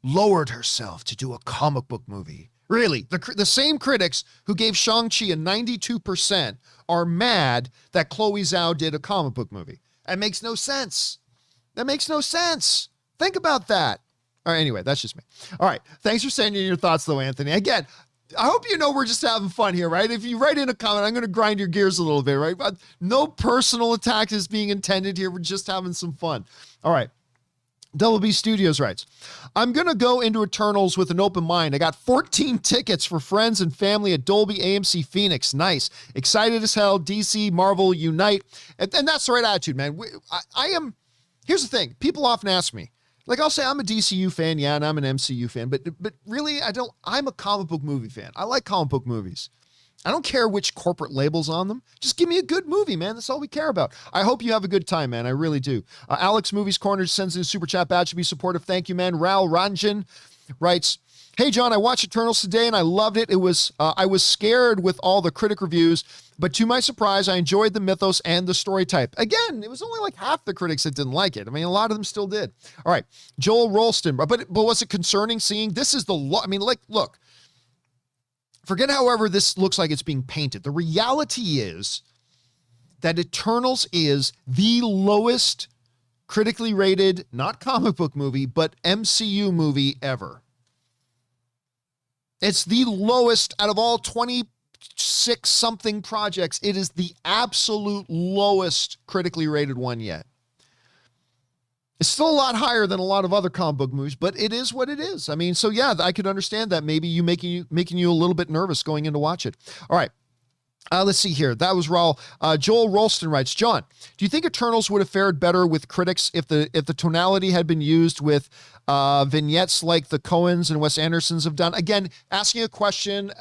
lowered herself to do a comic book movie. Really, the same critics who gave Shang-Chi a 92% are mad that Chloe Zhao did a comic book movie. That makes no sense. That makes no sense. Think about that. All right, anyway, that's just me. All right, thanks for sending in your thoughts, though, Anthony. Again, I hope you know we're just having fun here, right? If you write in a comment, I'm going to grind your gears a little bit, right? But no personal attack is being intended here. We're just having some fun. All right. Double B Studios writes, I'm going to go into Eternals with an open mind. I got 14 tickets for friends and family at Dolby AMC Phoenix. Nice. Excited as hell. DC, Marvel, unite. And that's the right attitude, man. I am. Here's the thing. People often ask me, like, I'll say I'm a DCU fan. Yeah, and I'm an MCU fan. But really, I'm a comic book movie fan. I like comic book movies. I don't care which corporate label's on them. Just give me a good movie, man. That's all we care about. I hope you have a good time, man. I really do. Alex Movies Corner sends in a super chat badge to be supportive. Thank you, man. Ral Ranjan writes, hey, John, I watched Eternals today and I loved it. I was scared with all the critic reviews, but to my surprise, I enjoyed the mythos and the story type. Again, it was only like half the critics that didn't like it. I mean, a lot of them still did. All right. Joel Rolston, but was it concerning seeing this is look, forget however this looks like it's being painted. The reality is that Eternals is the lowest critically rated, not comic book movie, but MCU movie ever. It's the lowest out of all 26 something projects. It is the absolute lowest critically rated one yet. It's still a lot higher than a lot of other comic book movies, but it is what it is. I mean, so yeah, I could understand that maybe making you a little bit nervous going in to watch it. All right. Let's see here. That was Raul. Joel Rolston writes, John, do you think Eternals would have fared better with critics if the tonality had been used with vignettes like the Coens and Wes Andersons have done? Again, asking a question,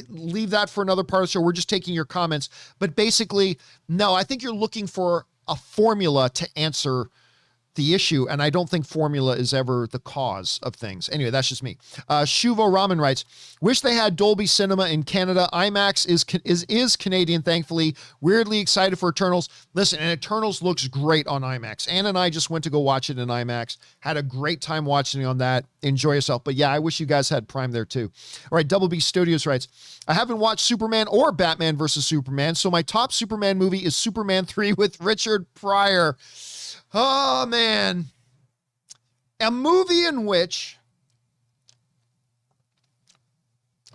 leave that for another part of the show. We're just taking your comments. But basically, no, I think you're looking for a formula to answer the issue, and I don't think formula is ever the cause of things. Anyway, that's just me. Shuvo Raman writes, wish they had Dolby Cinema in Canada. IMAX is Canadian, thankfully. Weirdly excited for Eternals. Listen, and Eternals looks great on IMAX. Ann and I just went to go watch it in IMAX. Had a great time watching it on that. Enjoy yourself. But yeah, I wish you guys had Prime there too. All right, Double B Studios writes, I haven't watched Superman or Batman versus Superman, so my top Superman movie is Superman 3 with Richard Pryor. Oh, man. A movie in which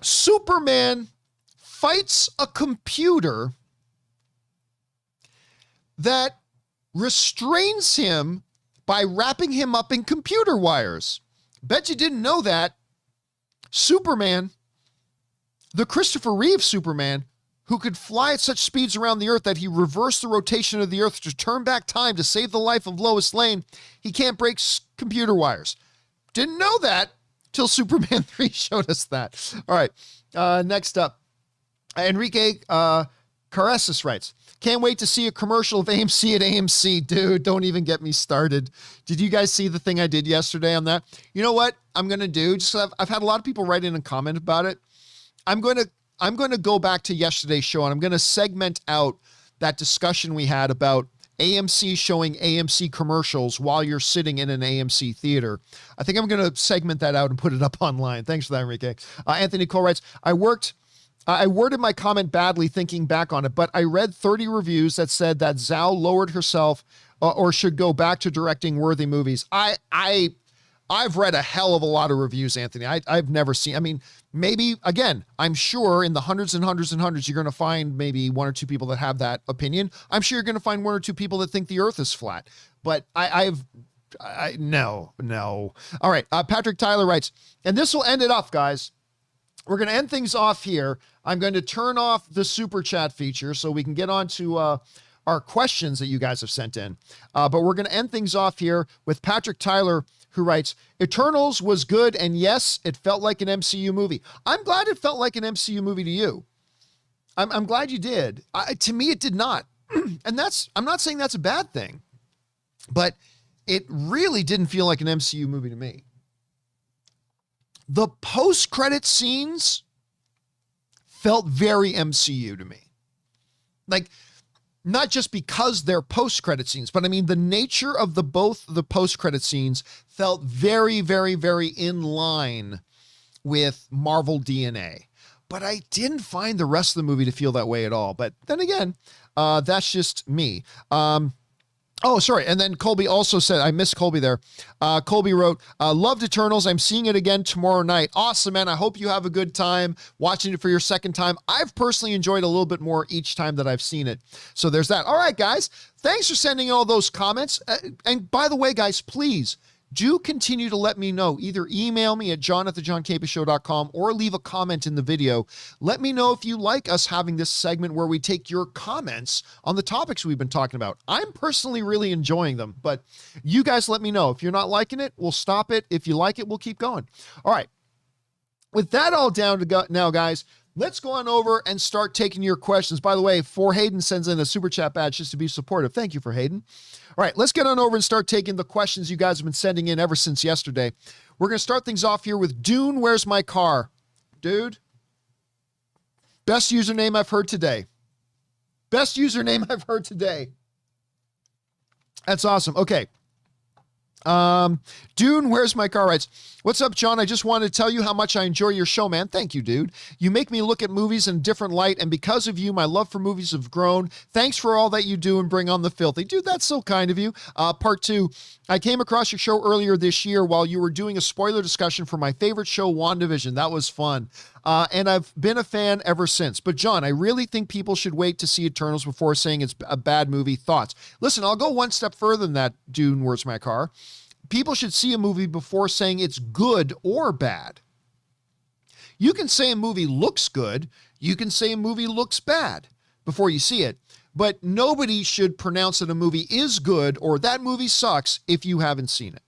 Superman fights a computer that restrains him by wrapping him up in computer wires. Bet you didn't know that. Superman, the Christopher Reeve Superman, who could fly at such speeds around the earth that he reversed the rotation of the earth to turn back time to save the life of Lois Lane, he can't break computer wires. Didn't know that till Superman 3 showed us that. All right, next up, Enrique Caresis writes, can't wait to see a commercial of AMC at AMC. Dude, don't even get me started. Did you guys see the thing I did yesterday on that? You know what I'm going to do? Just I've had a lot of people write in and comment about it. I'm going to go back to yesterday's show, and I'm going to segment out that discussion we had about AMC showing AMC commercials while you're sitting in an AMC theater. I think I'm going to segment that out and put it up online. Thanks for that, Enrique. Anthony Cole writes, I worded my comment badly thinking back on it, but I read 30 reviews that said that Zhao lowered herself or should go back to directing worthy movies. I've read a hell of a lot of reviews, Anthony. I've never seen, I mean, maybe, again, I'm sure in the hundreds and hundreds and hundreds, you're going to find maybe one or two people that have that opinion. I'm sure you're going to find one or two people that think the earth is flat, but no. All right. Patrick Tyler writes, and this will end it off, guys. We're going to end things off here. I'm going to turn off the super chat feature so we can get on to our questions that you guys have sent in. But we're going to end things off here with Patrick Tyler, who writes, Eternals was good, and yes, it felt like an MCU movie. I'm glad it felt like an MCU movie to you. I'm glad you did. To me, it did not. And I'm not saying that's a bad thing, but it really didn't feel like an MCU movie to me. The post-credit scenes felt very MCU to me. Like, not just because they're post-credit scenes, but I mean, the nature of both the post-credit scenes felt very, very, very in line with Marvel DNA. But I didn't find the rest of the movie to feel that way at all. But then again, that's just me. Oh, sorry. And then Colby also said, I missed Colby there. Colby wrote, loved Eternals. I'm seeing it again tomorrow night. Awesome, man. I hope you have a good time watching it for your second time. I've personally enjoyed it a little bit more each time that I've seen it. So there's that. All right, guys. Thanks for sending all those comments. And by the way, guys, please do continue to let me know. Either email me at john@thejohncampeashow.com or leave a comment in the video. Let me know if you like us having this segment where we take your comments on the topics we've been talking about. I'm personally really enjoying them, but you guys let me know. If you're not liking it, we'll stop it. If you like it, we'll keep going. All right. With that all down to go now, guys, let's go on over and start taking your questions. By the way, For Hayden sends in a super chat badge just to be supportive. Thank you, For Hayden. All right, let's get on over and start taking the questions you guys have been sending in ever since yesterday. We're going to start things off here with Dune, where's my car? Dude, best username I've heard today. Best username I've heard today. That's awesome. Okay. Dune, where's my car? Writes, what's up, John? I just wanted to tell you how much I enjoy your show, man. Thank you, dude. You make me look at movies in a different light, and because of you, my love for movies have grown. Thanks for all that you do and bring on the filthy. Dude, that's so kind of you. Part 2, I came across your show earlier this year while you were doing a spoiler discussion for my favorite show, WandaVision. That was fun. And I've been a fan ever since. But John, I really think people should wait to see Eternals before saying it's a bad movie. Thoughts? Listen, I'll go one step further than that, Dune, where's my car? People should see a movie before saying it's good or bad. You can say a movie looks good. You can say a movie looks bad before you see it. But nobody should pronounce that a movie is good or that movie sucks if you haven't seen it.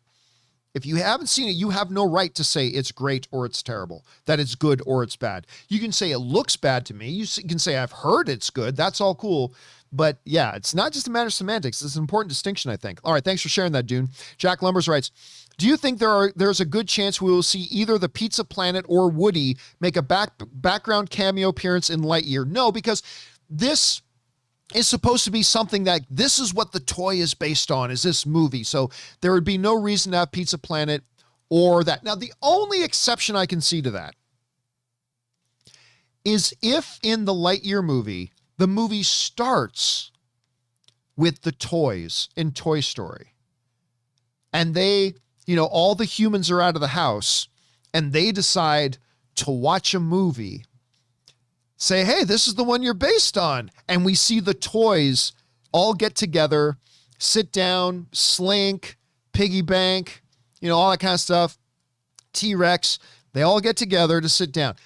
If you haven't seen it, you have no right to say it's great or it's terrible, that it's good or it's bad. You can say it looks bad to me. You can say I've heard it's good. That's all cool. But yeah, it's not just a matter of semantics. It's an important distinction, I think. All right, thanks for sharing that, Dune. Jack Lumbers writes, do you think there's a good chance we will see either the Pizza Planet or Woody make a background cameo appearance in Lightyear? No, because this is supposed to be something that this is what the toy is based on, is this movie. So there would be no reason to have Pizza Planet or that. Now, the only exception I can see to that is if in the Lightyear movie, the movie starts with the toys in Toy Story. And they, all the humans are out of the house and they decide to watch a movie. Say, hey, this is the one you're based on. And we see the toys all get together, sit down, Slink, Piggy Bank, all that kind of stuff. T-Rex, they all get together to sit down.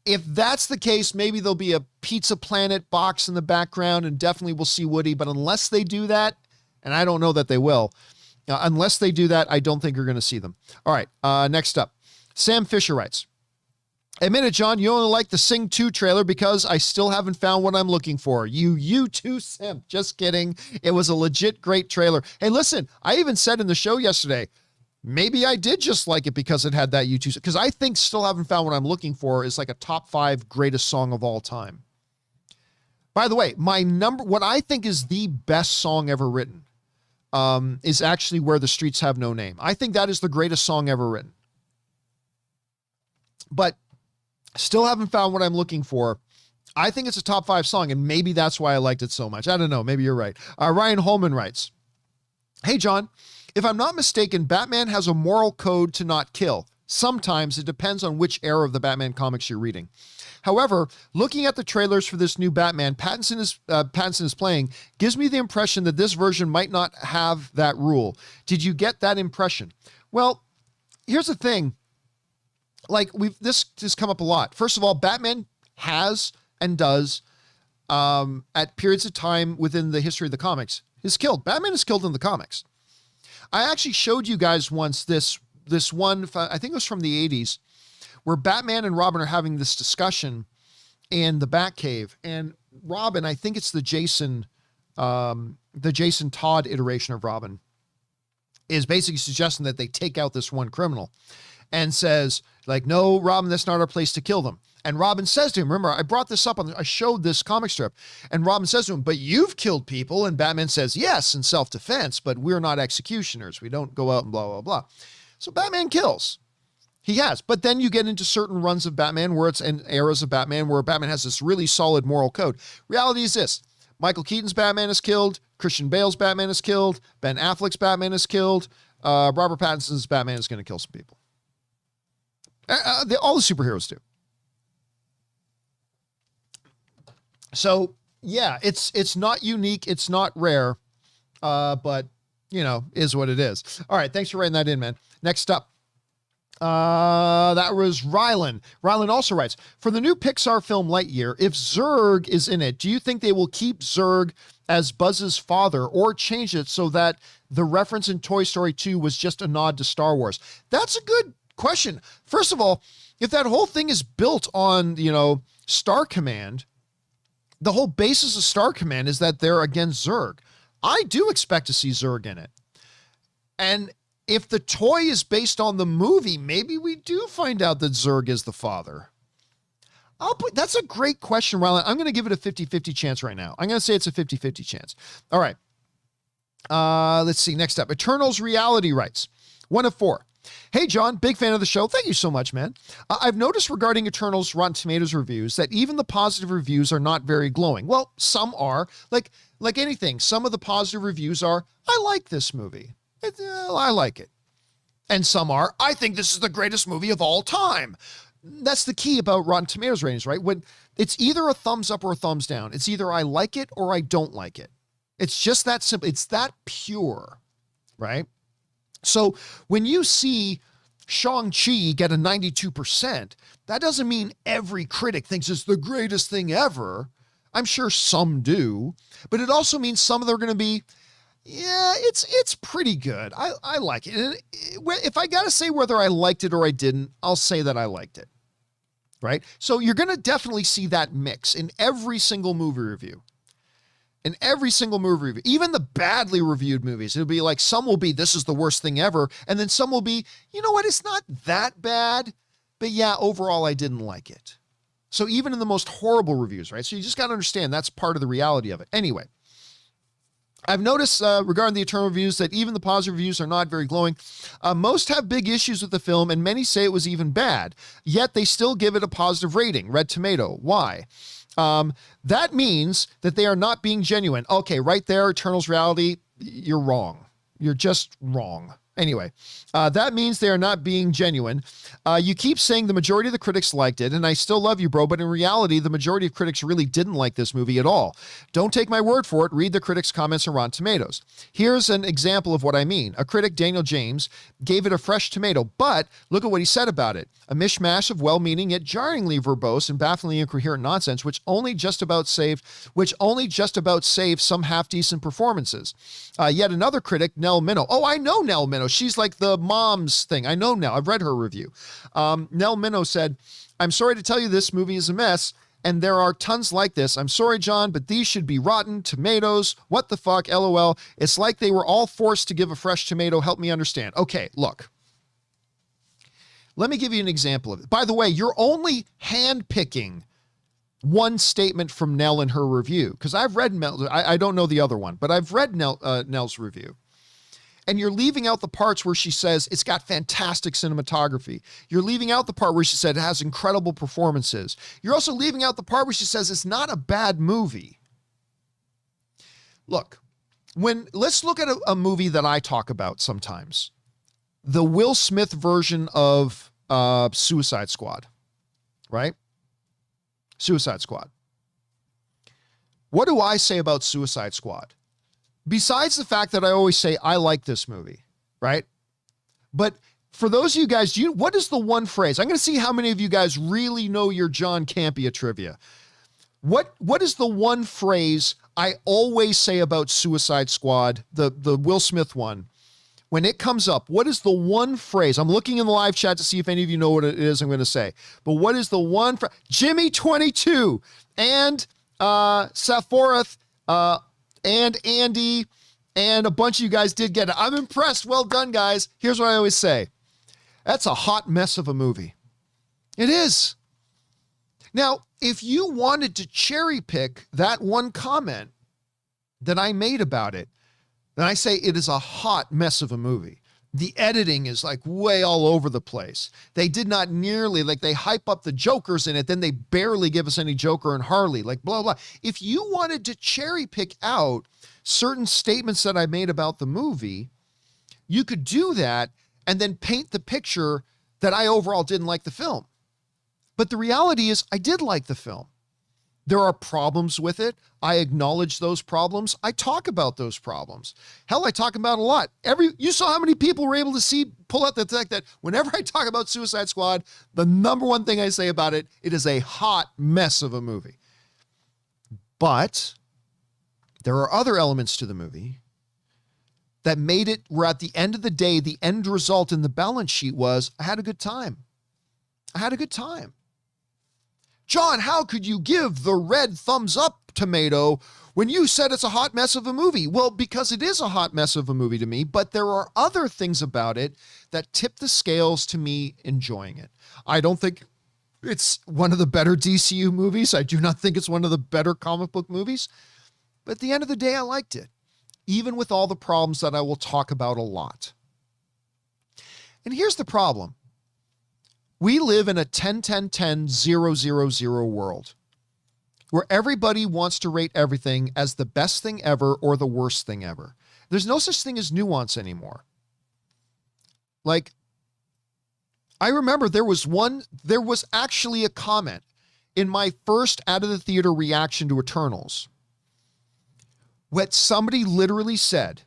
If that's the case, maybe there'll be a Pizza Planet box in the background and definitely we'll see Woody. But unless they do that, and I don't know that they will, unless they do that, I don't think you're going to see them. All right, next up. Sam Fisher writes, admit it, John, you only like the Sing 2 trailer because I still haven't found what I'm looking for. You too, simp. Just kidding. It was a legit great trailer. Hey, listen, I even said in the show yesterday, maybe I did just like it because it had that U2, because I think Still Haven't Found What I'm Looking For is like a top 5 greatest song of all time. By the way, what I think is the best song ever written is actually Where the Streets Have No Name. I think that is the greatest song ever written. But Still Haven't Found What I'm Looking For, I think it's a top 5 song, and maybe that's why I liked it so much. I don't know. Maybe you're right. Ryan Holman writes, hey, John, if I'm not mistaken, Batman has a moral code to not kill. Sometimes it depends on which era of the Batman comics you're reading. However, looking at the trailers for this new Batman Pattinson is playing gives me the impression that this version might not have that rule. Did you get that impression? Well, here's the thing. Like this has come up a lot. First of all, Batman has and does at periods of time within the history of the comics is killed. Batman is killed in the comics. I actually showed you guys once this one, I think it was from the 80s, where Batman and Robin are having this discussion in the Batcave, and Robin, I think it's the Jason Todd iteration of Robin, is basically suggesting that they take out this one criminal and says, like, no, Robin, that's not our place to kill them. And Robin says to him, remember, I brought this up I showed this comic strip, and Robin says to him, but you've killed people. And Batman says, yes, in self-defense, but we're not executioners. We don't go out and blah, blah, blah. So Batman kills. He has. But then you get into certain runs of Batman where it's in eras of Batman where Batman has this really solid moral code. Reality is this. Michael Keaton's Batman is killed. Christian Bale's Batman is killed. Ben Affleck's Batman is killed. Robert Pattinson's Batman is going to kill some people. All the superheroes do. So yeah, it's not unique. It's not rare, but you know, is what it is. All right. Thanks for writing that in, man. Next up. That was Rylan. Rylan also writes, for the new Pixar film Lightyear, if Zurg is in it, do you think they will keep Zurg as Buzz's father or change it so that the reference in Toy Story 2 was just a nod to Star Wars? That's a good question. First of all, if that whole thing is built on, you know, Star Command, the whole basis of Star Command is that they're against Zurg. I do expect to see Zurg in it. And if the toy is based on the movie, maybe we do find out that Zurg is the father. That's a great question, Rylan. I'm going to give it a 50-50 chance right now. I'm going to say it's a 50-50 chance. All right. Let's see. Next up, Eternals Reality writes, 1 of 4. Hey, John, big fan of the show. Thank you so much, man. I've noticed regarding Eternals Rotten Tomatoes reviews that even the positive reviews are not very glowing. Well, some are. Like anything, some of the positive reviews are, I like this movie. I like it. And some are, I think this is the greatest movie of all time. That's the key about Rotten Tomatoes ratings, right? When it's either a thumbs up or a thumbs down. It's either I like it or I don't like it. It's just that simple. It's that pure, right? So when you see Shang-Chi get a 92%, that doesn't mean every critic thinks it's the greatest thing ever. I'm sure some do, but it also means some of them are going to be, yeah, it's pretty good. I like it. And if I got to say whether I liked it or I didn't, I'll say that I liked it, right? So you're going to definitely see that mix in every single movie review. In every single movie review, even the badly reviewed movies, it'll be like, some will be, this is the worst thing ever. And then some will be, you know what, it's not that bad, but yeah, overall, I didn't like it. So even in the most horrible reviews, right? So you just got to understand that's part of the reality of it. Anyway, I've noticed regarding the Eternal reviews that even the positive reviews are not very glowing. Most have big issues with the film, and many say it was even bad. Yet they still give it a positive rating, Red Tomato. Why? That means that they are not being genuine. Okay, right there, Eternals Reality, you're wrong. You're just wrong. Anyway, that means they are not being genuine. You keep saying the majority of the critics liked it, and I still love you, bro, but in reality, the majority of critics really didn't like this movie at all. Don't take my word for it. Read the critics' comments on Rotten Tomatoes. Here's an example of what I mean. A critic, Daniel James, gave it a fresh tomato, but look at what he said about it. A mishmash of well-meaning yet jarringly verbose and bafflingly incoherent nonsense, which only just about saved some half-decent performances. Yet another critic, Nell Minow. Oh, I know Nell Minow. She's like the mom's thing. I know now. I've read her review. Nell Minow said, I'm sorry to tell you this movie is a mess, and there are tons like this. I'm sorry, John, but these should be Rotten Tomatoes. What the fuck? LOL. It's like they were all forced to give a fresh tomato. Help me understand. Okay, look. Let me give you an example of it. By the way, you're only handpicking one statement from Nell in her review, because I've read I don't know the other one, but I've read Nell's review. And you're leaving out the parts where she says it's got fantastic cinematography. You're leaving out the part where she said it has incredible performances. You're also leaving out the part where she says it's not a bad movie. Look, let's look at a movie that I talk about sometimes. The Will Smith version of Suicide Squad, right? Suicide Squad. What do I say about Suicide Squad? Besides the fact that I always say, I like this movie, right? But for those of you guys, what is the one phrase? I'm going to see how many of you guys really know your John Campea trivia. What is the one phrase I always say about Suicide Squad, the Will Smith one? When it comes up, what is the one phrase? I'm looking in the live chat to see if any of you know what it is I'm going to say. But what is the one phrase? Jimmy 22 and Sephorath and Andy and a bunch of you guys did get it. I'm impressed. Well done, guys. Here's what I always say. That's a hot mess of a movie. It is. Now, if you wanted to cherry pick that one comment that I made about it, then I say it is a hot mess of a movie. The editing is like way all over the place. They did not nearly, like they hype up the Jokers in it, then they barely give us any Joker and Harley, like blah, blah. If you wanted to cherry pick out certain statements that I made about the movie, you could do that and then paint the picture that I overall didn't like the film. But the reality is I did like the film. There are problems with it. I acknowledge those problems. I talk about those problems. Hell, I talk about a lot. You saw how many people were able to pull out the fact that whenever I talk about Suicide Squad, the number one thing I say about it, it is a hot mess of a movie. But there are other elements to the movie that made it where at the end of the day, the end result in the balance sheet was I had a good time. I had a good time. John, how could you give the red thumbs up tomato when you said it's a hot mess of a movie? Well, because it is a hot mess of a movie to me, but there are other things about it that tip the scales to me enjoying it. I don't think it's one of the better DCU movies. I do not think it's one of the better comic book movies. But at the end of the day, I liked it, even with all the problems that I will talk about a lot. And here's the problem. We live in a 10-10-10-0-0-0 world where everybody wants to rate everything as the best thing ever or the worst thing ever. There's no such thing as nuance anymore. Like, I remember there was actually a comment in my first out of the theater reaction to Eternals where somebody literally said,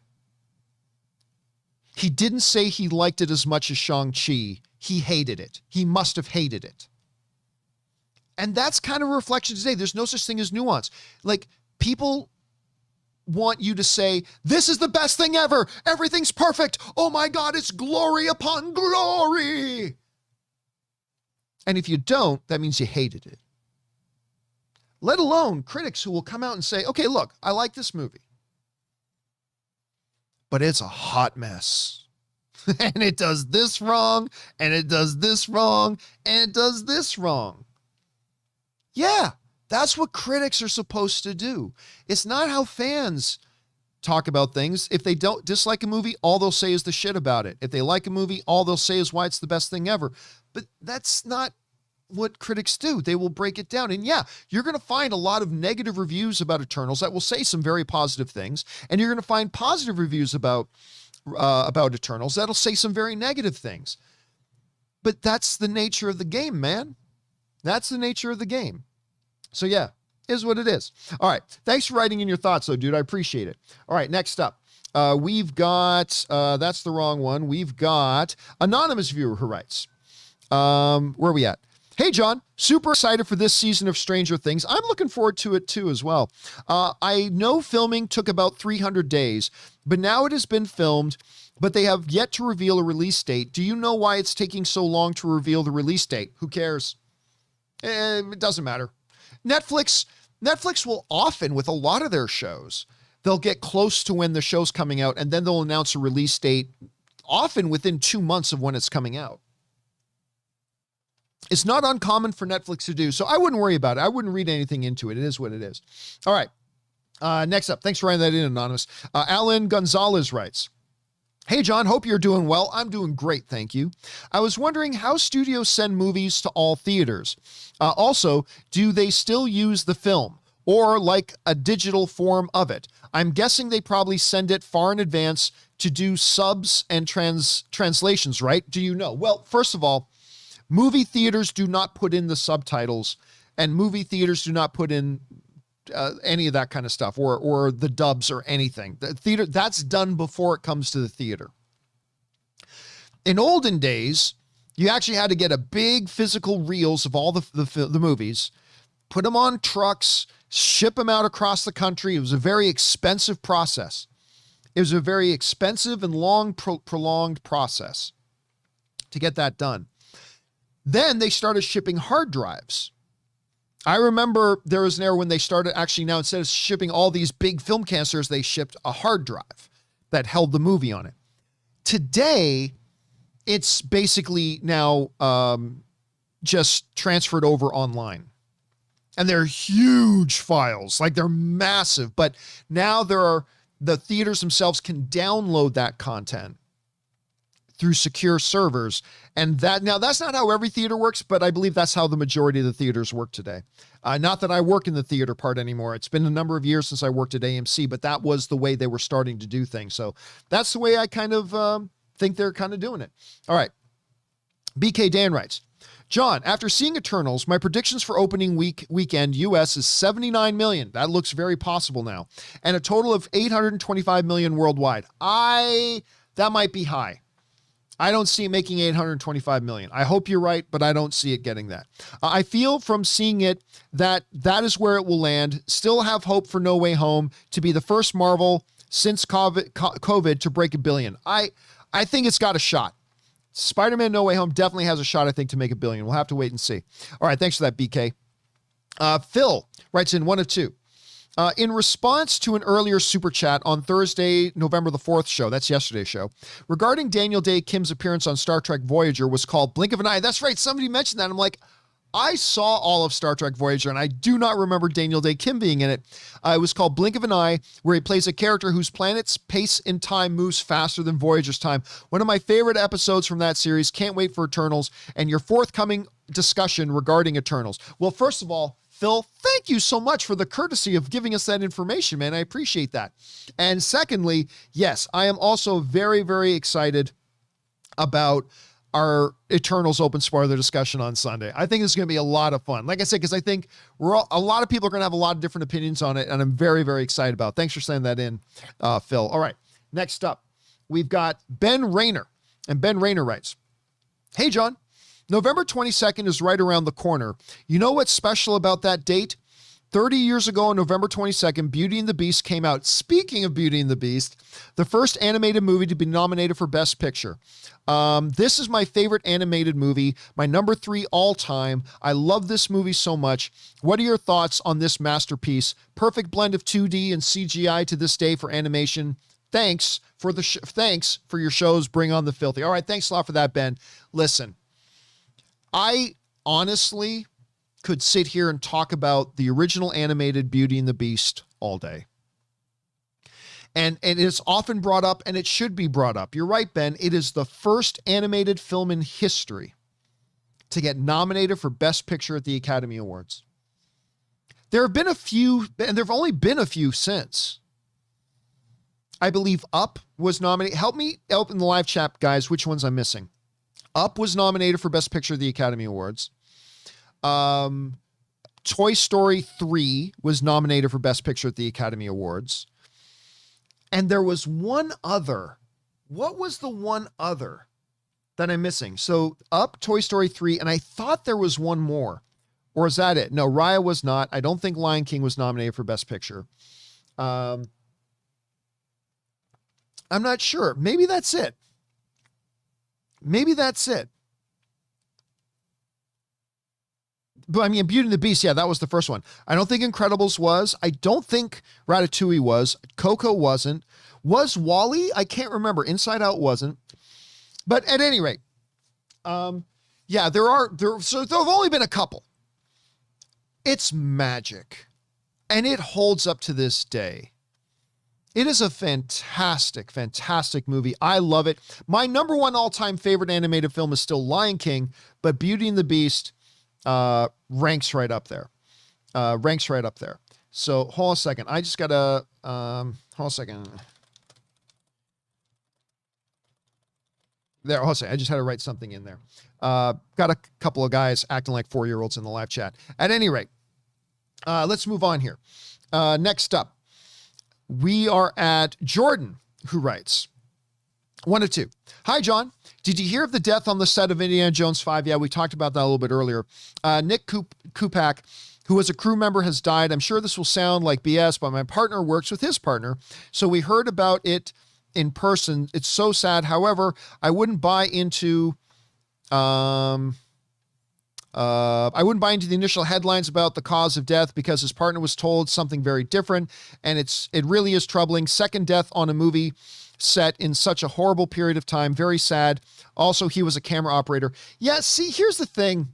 he didn't say he liked it as much as Shang-Chi. He hated it. He must have hated it. And that's kind of a reflection today. There's no such thing as nuance. Like, people want you to say, this is the best thing ever. Everything's perfect. Oh my God, it's glory upon glory. And if you don't, that means you hated it. Let alone critics who will come out and say, okay, look, I like this movie, but it's a hot mess. And it does this wrong, and it does this wrong, and it does this wrong. Yeah, that's what critics are supposed to do. It's not how fans talk about things. If they don't dislike a movie, all they'll say is the shit about it. If they like a movie, all they'll say is why it's the best thing ever. But that's not what critics do. They will break it down. And yeah, you're going to find a lot of negative reviews about Eternals that will say some very positive things. And you're going to find positive reviews about Eternals that'll say some very negative things. But that's the nature of the game, man. That's the nature of the game. So yeah, is what it is. All right. Thanks for writing in your thoughts though, dude. I appreciate it. All right. Next up, we've got, that's the wrong one. We've got anonymous viewer who writes, where are we at? Hey, John, super excited for this season of Stranger Things. I'm looking forward to it too as well. I know filming took about 300 days, but now it has been filmed, but they have yet to reveal a release date. Do you know why it's taking so long to reveal the release date? Who cares? It doesn't matter. Netflix will often, with a lot of their shows, they'll get close to when the show's coming out, and then they'll announce a release date, often within 2 months of when it's coming out. It's not uncommon for Netflix to do, so I wouldn't worry about it. I wouldn't read anything into it. It is what it is. All right. Next up, thanks for writing that in, Anonymous. Alan Gonzalez writes, hey, John, hope you're doing well. I'm doing great, thank you. I was wondering how studios send movies to all theaters. Also, do they still use the film or like a digital form of it? I'm guessing they probably send it far in advance to do subs and translations, right? Do you know? Well, first of all, movie theaters do not put in the subtitles, and movie theaters do not put in any of that kind of stuff or the dubs or anything. The theater, that's done before it comes to the theater. In olden days, you actually had to get a big physical reels of all the movies, put them on trucks, ship them out across the country. It was a very expensive process. It was a very expensive and long, prolonged process to get that done. Then they started shipping hard drives. I remember there was an era when they started actually now, instead of shipping all these big film canisters, they shipped a hard drive that held the movie on it. Today, it's basically now just transferred over online. And they're huge files, like they're massive. But now the theaters themselves can download that content through secure servers. And that's not how every theater works, but I believe that's how the majority of the theaters work today. Not that I work in the theater part anymore. It's been a number of years since I worked at AMC, but that was the way they were starting to do things. So that's the way I kind of think they're kind of doing it. All right. BK Dan writes, John, after seeing Eternals, my predictions for opening weekend US is 79 million. That looks very possible now. And a total of 825 million worldwide. That might be high. I don't see it making 825 million. I hope you're right, but I don't see it getting that. I feel from seeing it that is where it will land. Still have hope for No Way Home to be the first Marvel since COVID to break $1 billion. I think it's got a shot. Spider-Man No Way Home definitely has a shot, I think, to make $1 billion. We'll have to wait and see. All right, thanks for that, BK. Phil writes in 1 of 2. In response to an earlier super chat on Thursday, November the 4th show, that's yesterday's show, regarding Daniel Day Kim's appearance on Star Trek Voyager was called Blink of an Eye. That's right, somebody mentioned that. I'm like, I saw all of Star Trek Voyager, and I do not remember Daniel Day Kim being in it. It was called Blink of an Eye, where he plays a character whose planet's pace in time moves faster than Voyager's time. One of my favorite episodes from that series. Can't wait for Eternals and your forthcoming discussion regarding Eternals. Well, first of all, Phil, thank you so much for the courtesy of giving us that information, man. I appreciate that. And secondly, yes, I am also very, very excited about our Eternals open spoiler discussion on Sunday. I think it's going to be a lot of fun. Like I said, because I think a lot of people are going to have a lot of different opinions on it, and I'm very, very excited about it. Thanks for sending that in, Phil. All right, next up, we've got Ben Rayner, and Ben Rayner writes, Hey, John, November 22nd is right around the corner. You know what's special about that date? 30 years ago on November 22nd, Beauty and the Beast came out. Speaking of Beauty and the Beast, the first animated movie to be nominated for Best Picture. This is my favorite animated movie, my number 3 all time. I love this movie so much. What are your thoughts on this masterpiece? Perfect blend of 2D and CGI to this day for animation. Thanks for your shows. Bring on the filthy. All right. Thanks a lot for that, Ben. Listen, I honestly could sit here and talk about the original animated Beauty and the Beast all day. And it's often brought up, and it should be brought up. You're right, Ben. It is the first animated film in history to get nominated for Best Picture at the Academy Awards. There have been a few, and there have only been a few since. I believe Up was nominated. Help me out in the live chat, guys, which ones I'm missing. Up was nominated for Best Picture at the Academy Awards. Toy Story 3 was nominated for Best Picture at the Academy Awards. And there was one other. What was the one other that I'm missing? So Up, Toy Story 3, and I thought there was one more. Or is that it? No, Raya was not. I don't think Lion King was nominated for Best Picture. I'm not sure. Maybe that's it. Maybe that's it. But I mean, Beauty and the Beast, yeah, that was the first one. I don't think Incredibles was. I don't think Ratatouille was. Coco wasn't. Was WALL-E? I can't remember. Inside Out wasn't. But at any rate, yeah, so there have only been a couple. It's magic. And it holds up to this day. It is a fantastic, fantastic movie. I love it. My number 1 all-time favorite animated film is still Lion King, but Beauty and the Beast ranks right up there. So hold on a second. I just gotta, hold on a second. There, hold on a second. I just had to write something in there. Got a couple of guys acting like 4-year-olds in the live chat. At any rate, let's move on here. Next up, we are at Jordan, who writes, 1 of 2. Hi, John. Did you hear of the death on the set of Indiana Jones 5? Yeah, we talked about that a little bit earlier. Nick Kupak, who as a crew member has died. I'm sure this will sound like BS, but my partner works with his partner, so we heard about it in person. It's so sad. However, I wouldn't buy into the initial headlines about the cause of death because his partner was told something very different, and it really is troubling. Second death on a movie set in such a horrible period of time. Very sad. Also, he was a camera operator. Yeah, see, here's the thing.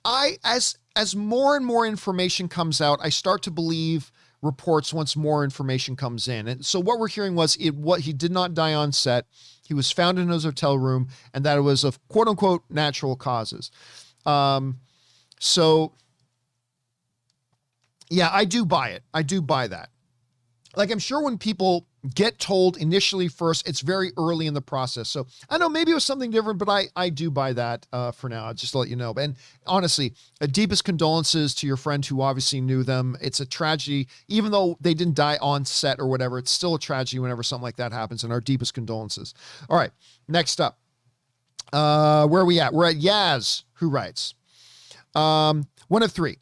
As more and more information comes out, I start to believe reports once more information comes in. And so what we're hearing was he did not die on set. He was found in his hotel room, and that it was of quote unquote natural causes. So yeah, I do buy it. I do buy that. Like, I'm sure when people get told initially first, it's very early in the process. So I know maybe it was something different, but I do buy that for now, just to let you know. And honestly, deepest condolences to your friend who obviously knew them. It's a tragedy, even though they didn't die on set or whatever, it's still a tragedy whenever something like that happens, and our deepest condolences. All right, next up, where are we at? We're at Yaz, who writes, one of three.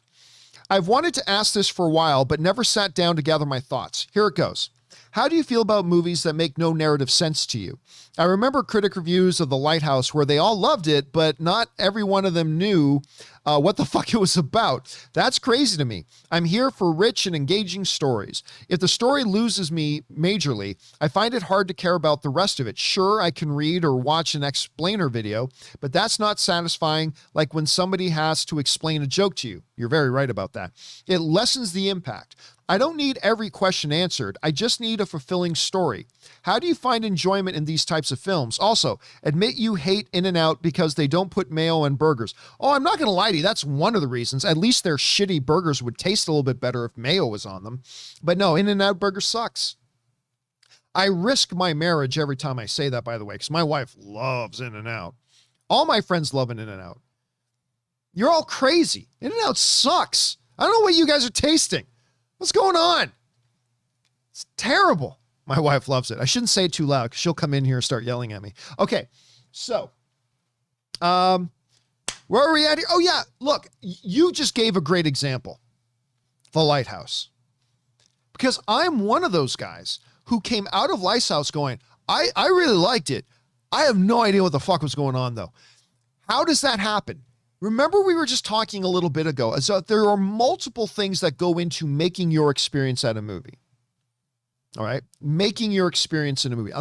I've wanted to ask this for a while, but never sat down to gather my thoughts. Here it goes. How do you feel about movies that make no narrative sense to you? I remember critic reviews of The Lighthouse where they all loved it, but not every one of them knew what the fuck it was about. That's crazy to me. I'm here for rich and engaging stories. If the story loses me majorly, I find it hard to care about the rest of it. Sure, I can read or watch an explainer video, but that's not satisfying like when somebody has to explain a joke to you. You're very right about that. It lessens the impact. I don't need every question answered. I just need a fulfilling story. How do you find enjoyment in these types of films? Also, admit you hate In-N-Out because they don't put mayo on burgers. Oh, I'm not going to lie to you. That's one of the reasons. At least their shitty burgers would taste a little bit better if mayo was on them. But no, In-N-Out burger sucks. I risk my marriage every time I say that, by the way, because my wife loves In-N-Out. All my friends love In-N-Out. You're all crazy. In-N-Out sucks. I don't know what you guys are tasting. What's going on? It's terrible. My wife loves it. I shouldn't say it too loud because she'll come in here and start yelling at me. Okay, so where are we at here? Oh yeah, look, you just gave a great example. The Lighthouse. Because I'm one of those guys who came out of Lighthouse going, I really liked it. I have no idea what the fuck was going on though. How does that happen? Remember, we were just talking a little bit ago. So there are multiple things that go into making your experience at a movie. All right. Making your experience in a movie.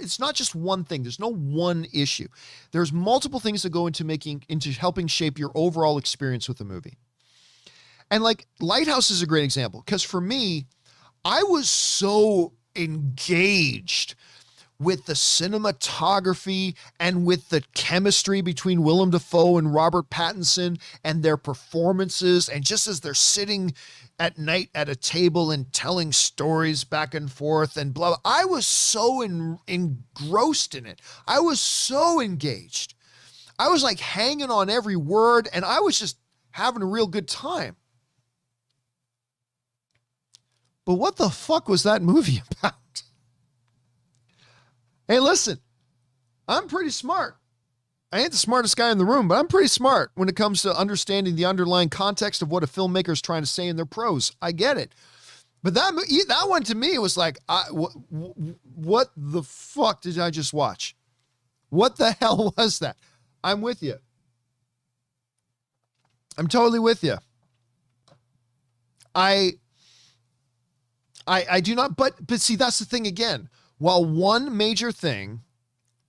It's not just one thing. There's no one issue. There's multiple things that go into helping shape your overall experience with the movie. And like Lighthouse is a great example because for me, I was so engaged with the cinematography and with the chemistry between Willem Dafoe and Robert Pattinson and their performances. And just as they're sitting at night at a table and telling stories back and forth and blah, blah. I was so engrossed in it. I was so engaged. I was like hanging on every word and I was just having a real good time. But what the fuck was that movie about? Hey, listen, I'm pretty smart. I ain't the smartest guy in the room, but I'm pretty smart when it comes to understanding the underlying context of what a filmmaker is trying to say in their prose. I get it. But that one to me was like, what the fuck did I just watch? What the hell was that? I'm with you. I'm totally with you. I do not, but see, that's the thing again. While one major thing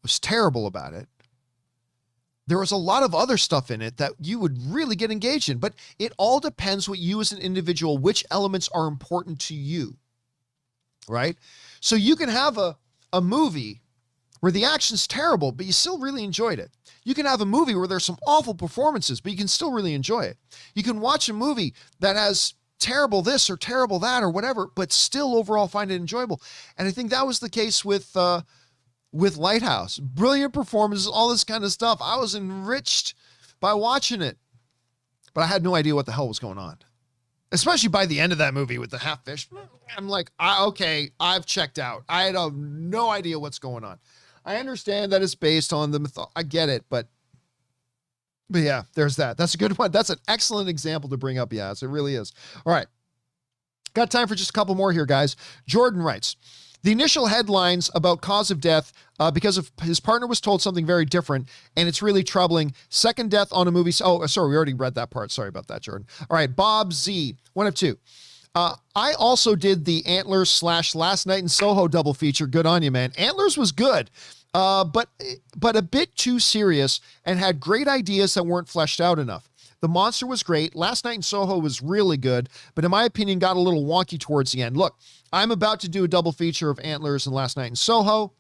was terrible about it, there was a lot of other stuff in it that you would really get engaged in. But it all depends what you as an individual, which elements are important to you, right? So you can have a movie where the action's terrible, but you still really enjoyed it. You can have a movie where there's some awful performances, but you can still really enjoy it. You can watch a movie that has terrible this or terrible that or whatever, but still overall find it enjoyable. And I think that was the case with Lighthouse. Brilliant performances, all this kind of stuff. I was enriched by watching it, but I had no idea what the hell was going on. Especially by the end of that movie with the half fish. I'm like, okay, I've checked out. I had no idea what's going on. I understand that it's based on the myth. I get it, but But yeah, there's that. That's a good one. That's an excellent example to bring up. Yes, it really is. All right. Got time for just a couple more here, guys. Jordan writes, the initial headlines about cause of death because of his partner was told something very different, and it's really troubling. Second death on a movie. Oh, sorry, we already read that part. Sorry about that, Jordan. All right, Bob Z, one of two. I also did the Antlers / Last Night in Soho double feature. Good on you, man. Antlers was good, but a bit too serious and had great ideas that weren't fleshed out enough. The monster was great. Last Night in Soho was really good, but in my opinion, got a little wonky towards the end. Look, I'm about to do a double feature of Antlers and Last Night in Soho,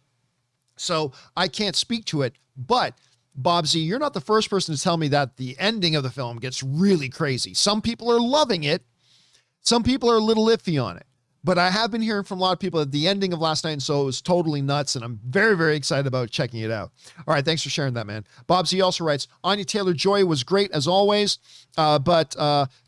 so I can't speak to it, but Bob Z, you're not the first person to tell me that the ending of the film gets really crazy. Some people are loving it. Some people are a little iffy on it, but I have been hearing from a lot of people that the ending of Last Night in Soho is totally nuts, and I'm very, very excited about checking it out. All right, thanks for sharing that, man. Bob Z also writes, Anya Taylor-Joy was great as always, but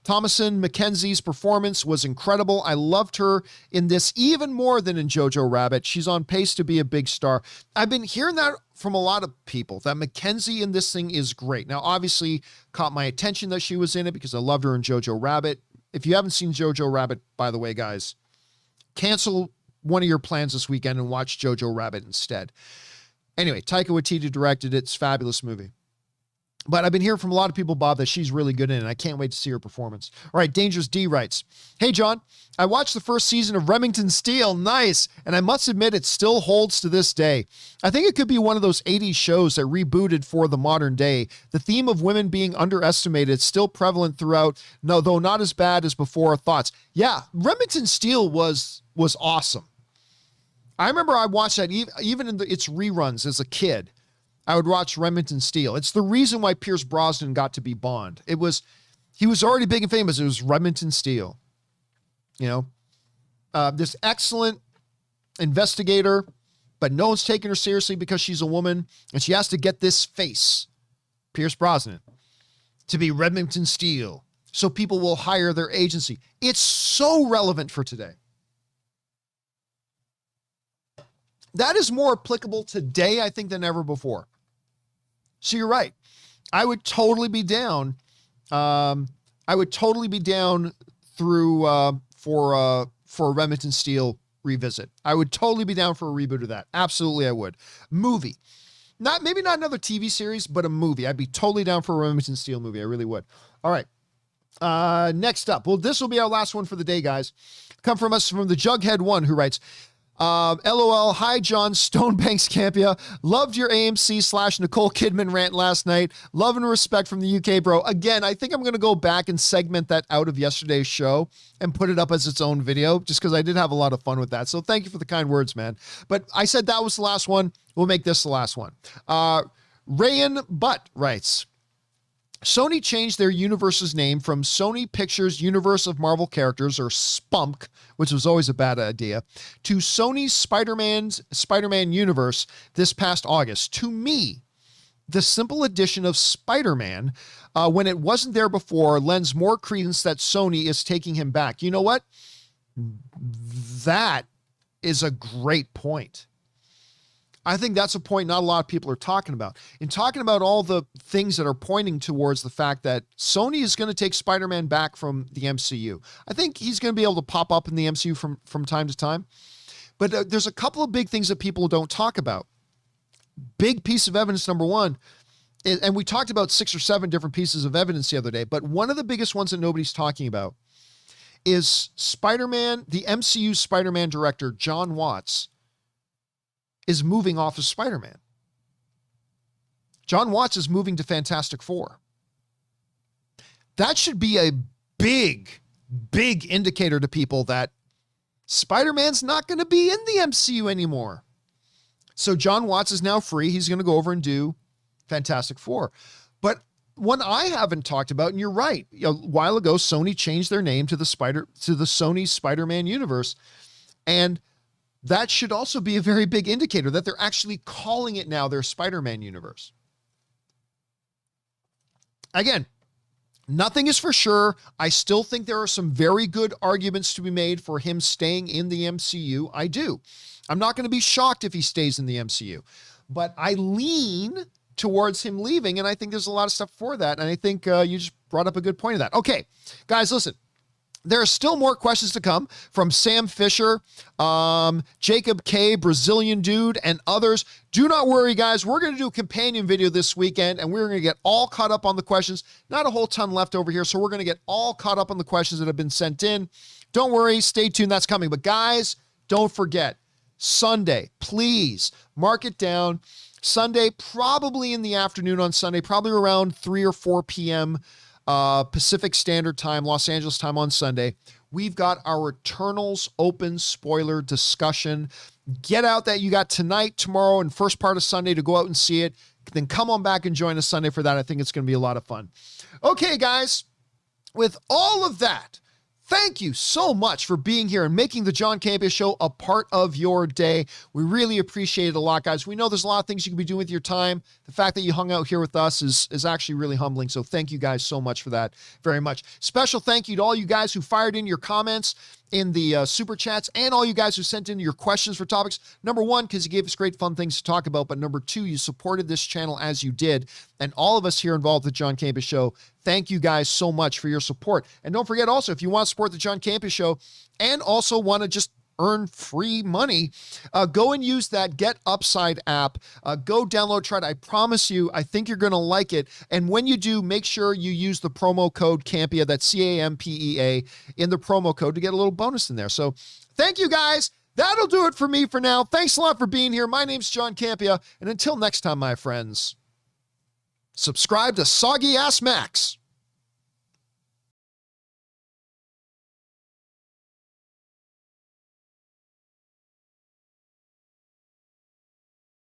Thomasin McKenzie's performance was incredible. I loved her in this even more than in Jojo Rabbit. She's on pace to be a big star. I've been hearing that from a lot of people, that Mackenzie in this thing is great. Now, obviously, caught my attention that she was in it because I loved her in Jojo Rabbit. If you haven't seen Jojo Rabbit, by the way, guys, cancel one of your plans this weekend and watch Jojo Rabbit instead. Anyway, Taika Waititi directed it. It's a fabulous movie. But I've been hearing from a lot of people, Bob, that she's really good in it. I can't wait to see her performance. All right, Dangerous D writes, hey, John, I watched the first season of Remington Steele. Nice. And I must admit, it still holds to this day. I think it could be one of those 80s shows that rebooted for the modern day. The theme of women being underestimated is still prevalent throughout, no, though not as bad as before. Thoughts? Yeah, Remington Steele was awesome. I remember I watched that even in its reruns as a kid. I would watch Remington Steele. It's the reason why Pierce Brosnan got to be Bond. He was already big and famous. It was Remington Steele. You know, this excellent investigator, but no one's taking her seriously because she's a woman, and she has to get this face, Pierce Brosnan, to be Remington Steele, so people will hire their agency. It's so relevant for today. That is more applicable today, I think, than ever before. So you're right. I would totally be down. I would totally be down for a Remington Steele revisit. I would totally be down for a reboot of that. Absolutely, I would. Movie. Maybe not another TV series, but a movie. I'd be totally down for a Remington Steele movie. I really would. All right. Next up. Well, this will be our last one for the day, guys. Come from us from the Jughead 1, who writes, LOL, hi John, Stonebanks Campea. Loved your AMC / Nicole Kidman rant last night. Love and respect from the UK, bro. Again, I think I'm going to go back and segment that out of yesterday's show and put it up as its own video, just because I did have a lot of fun with that. So thank you for the kind words, man. But I said that was the last one. We'll make this the last one. Rayan Butt writes, Sony changed their universe's name from Sony Pictures Universe of Marvel Characters, or SPUMC, which was always a bad idea, to Sony's Spider-Man universe this past August. To me, the simple addition of Spider-Man, when it wasn't there before, lends more credence that Sony is taking him back. You know what? That is a great point. I think that's a point not a lot of people are talking about. In talking about all the things that are pointing towards the fact that Sony is going to take Spider-Man back from the MCU. I think he's going to be able to pop up in the MCU from time to time. But there's a couple of big things that people don't talk about. Big piece of evidence, number one, and we talked about 6 or 7 different pieces of evidence the other day, but one of the biggest ones that nobody's talking about is Spider-Man, the MCU Spider-Man director, John Watts, is moving off of Spider-Man. John Watts is moving to Fantastic Four. That should be a big, big indicator to people that Spider-Man's not going to be in the MCU anymore. So John Watts is now free. He's going to go over and do Fantastic Four. But one I haven't talked about, and you're right, a while ago, Sony changed their name to the Sony Spider-Man universe. And that should also be a very big indicator that they're actually calling it now their Spider-Man universe. Again, nothing is for sure. I still think there are some very good arguments to be made for him staying in the MCU. I do. I'm not going to be shocked if he stays in the MCU. But I lean towards him leaving. And I think there's a lot of stuff for that. And I think you just brought up a good point of that. Okay, guys, listen. There are still more questions to come from Sam Fisher, Jacob K, Brazilian Dude, and others. Do not worry, guys. We're going to do a companion video this weekend, and we're going to get all caught up on the questions. Not a whole ton left over here, so we're going to get all caught up on the questions that have been sent in. Don't worry. Stay tuned. That's coming. But, guys, don't forget, Sunday, please mark it down. Sunday, probably in the afternoon on Sunday, probably around 3 or 4 p.m., Pacific Standard Time, Los Angeles time on Sunday. We've got our Eternals open spoiler discussion. Get out that you got tonight, tomorrow, and first part of Sunday to go out and see it. Then come on back and join us Sunday for that. I think it's going to be a lot of fun. Okay, guys, with all of that, thank you so much for being here and making the John Campea Show a part of your day. We really appreciate it a lot, guys. We know there's a lot of things you can be doing with your time. The fact that you hung out here with us is actually really humbling. So thank you guys so much for that very much. Special thank you to all you guys who fired in your comments in the super chats and all you guys who sent in your questions for topics. Number one, because you gave us great fun things to talk about. But number two, you supported this channel as you did. And all of us here involved with the John Campea Show, thank you guys so much for your support. And don't forget also, if you want to support the John Campea Show and also want to just earn free money, go and use that GetUpside app. Go download, try it. I promise you, I think you're going to like it. And when you do, make sure you use the promo code Campea, that's CAMPEA, in the promo code to get a little bonus in there. So thank you guys. That'll do it for me for now. Thanks a lot for being here. My name's John Campea. And until next time, my friends, subscribe to Soggy Ass Max.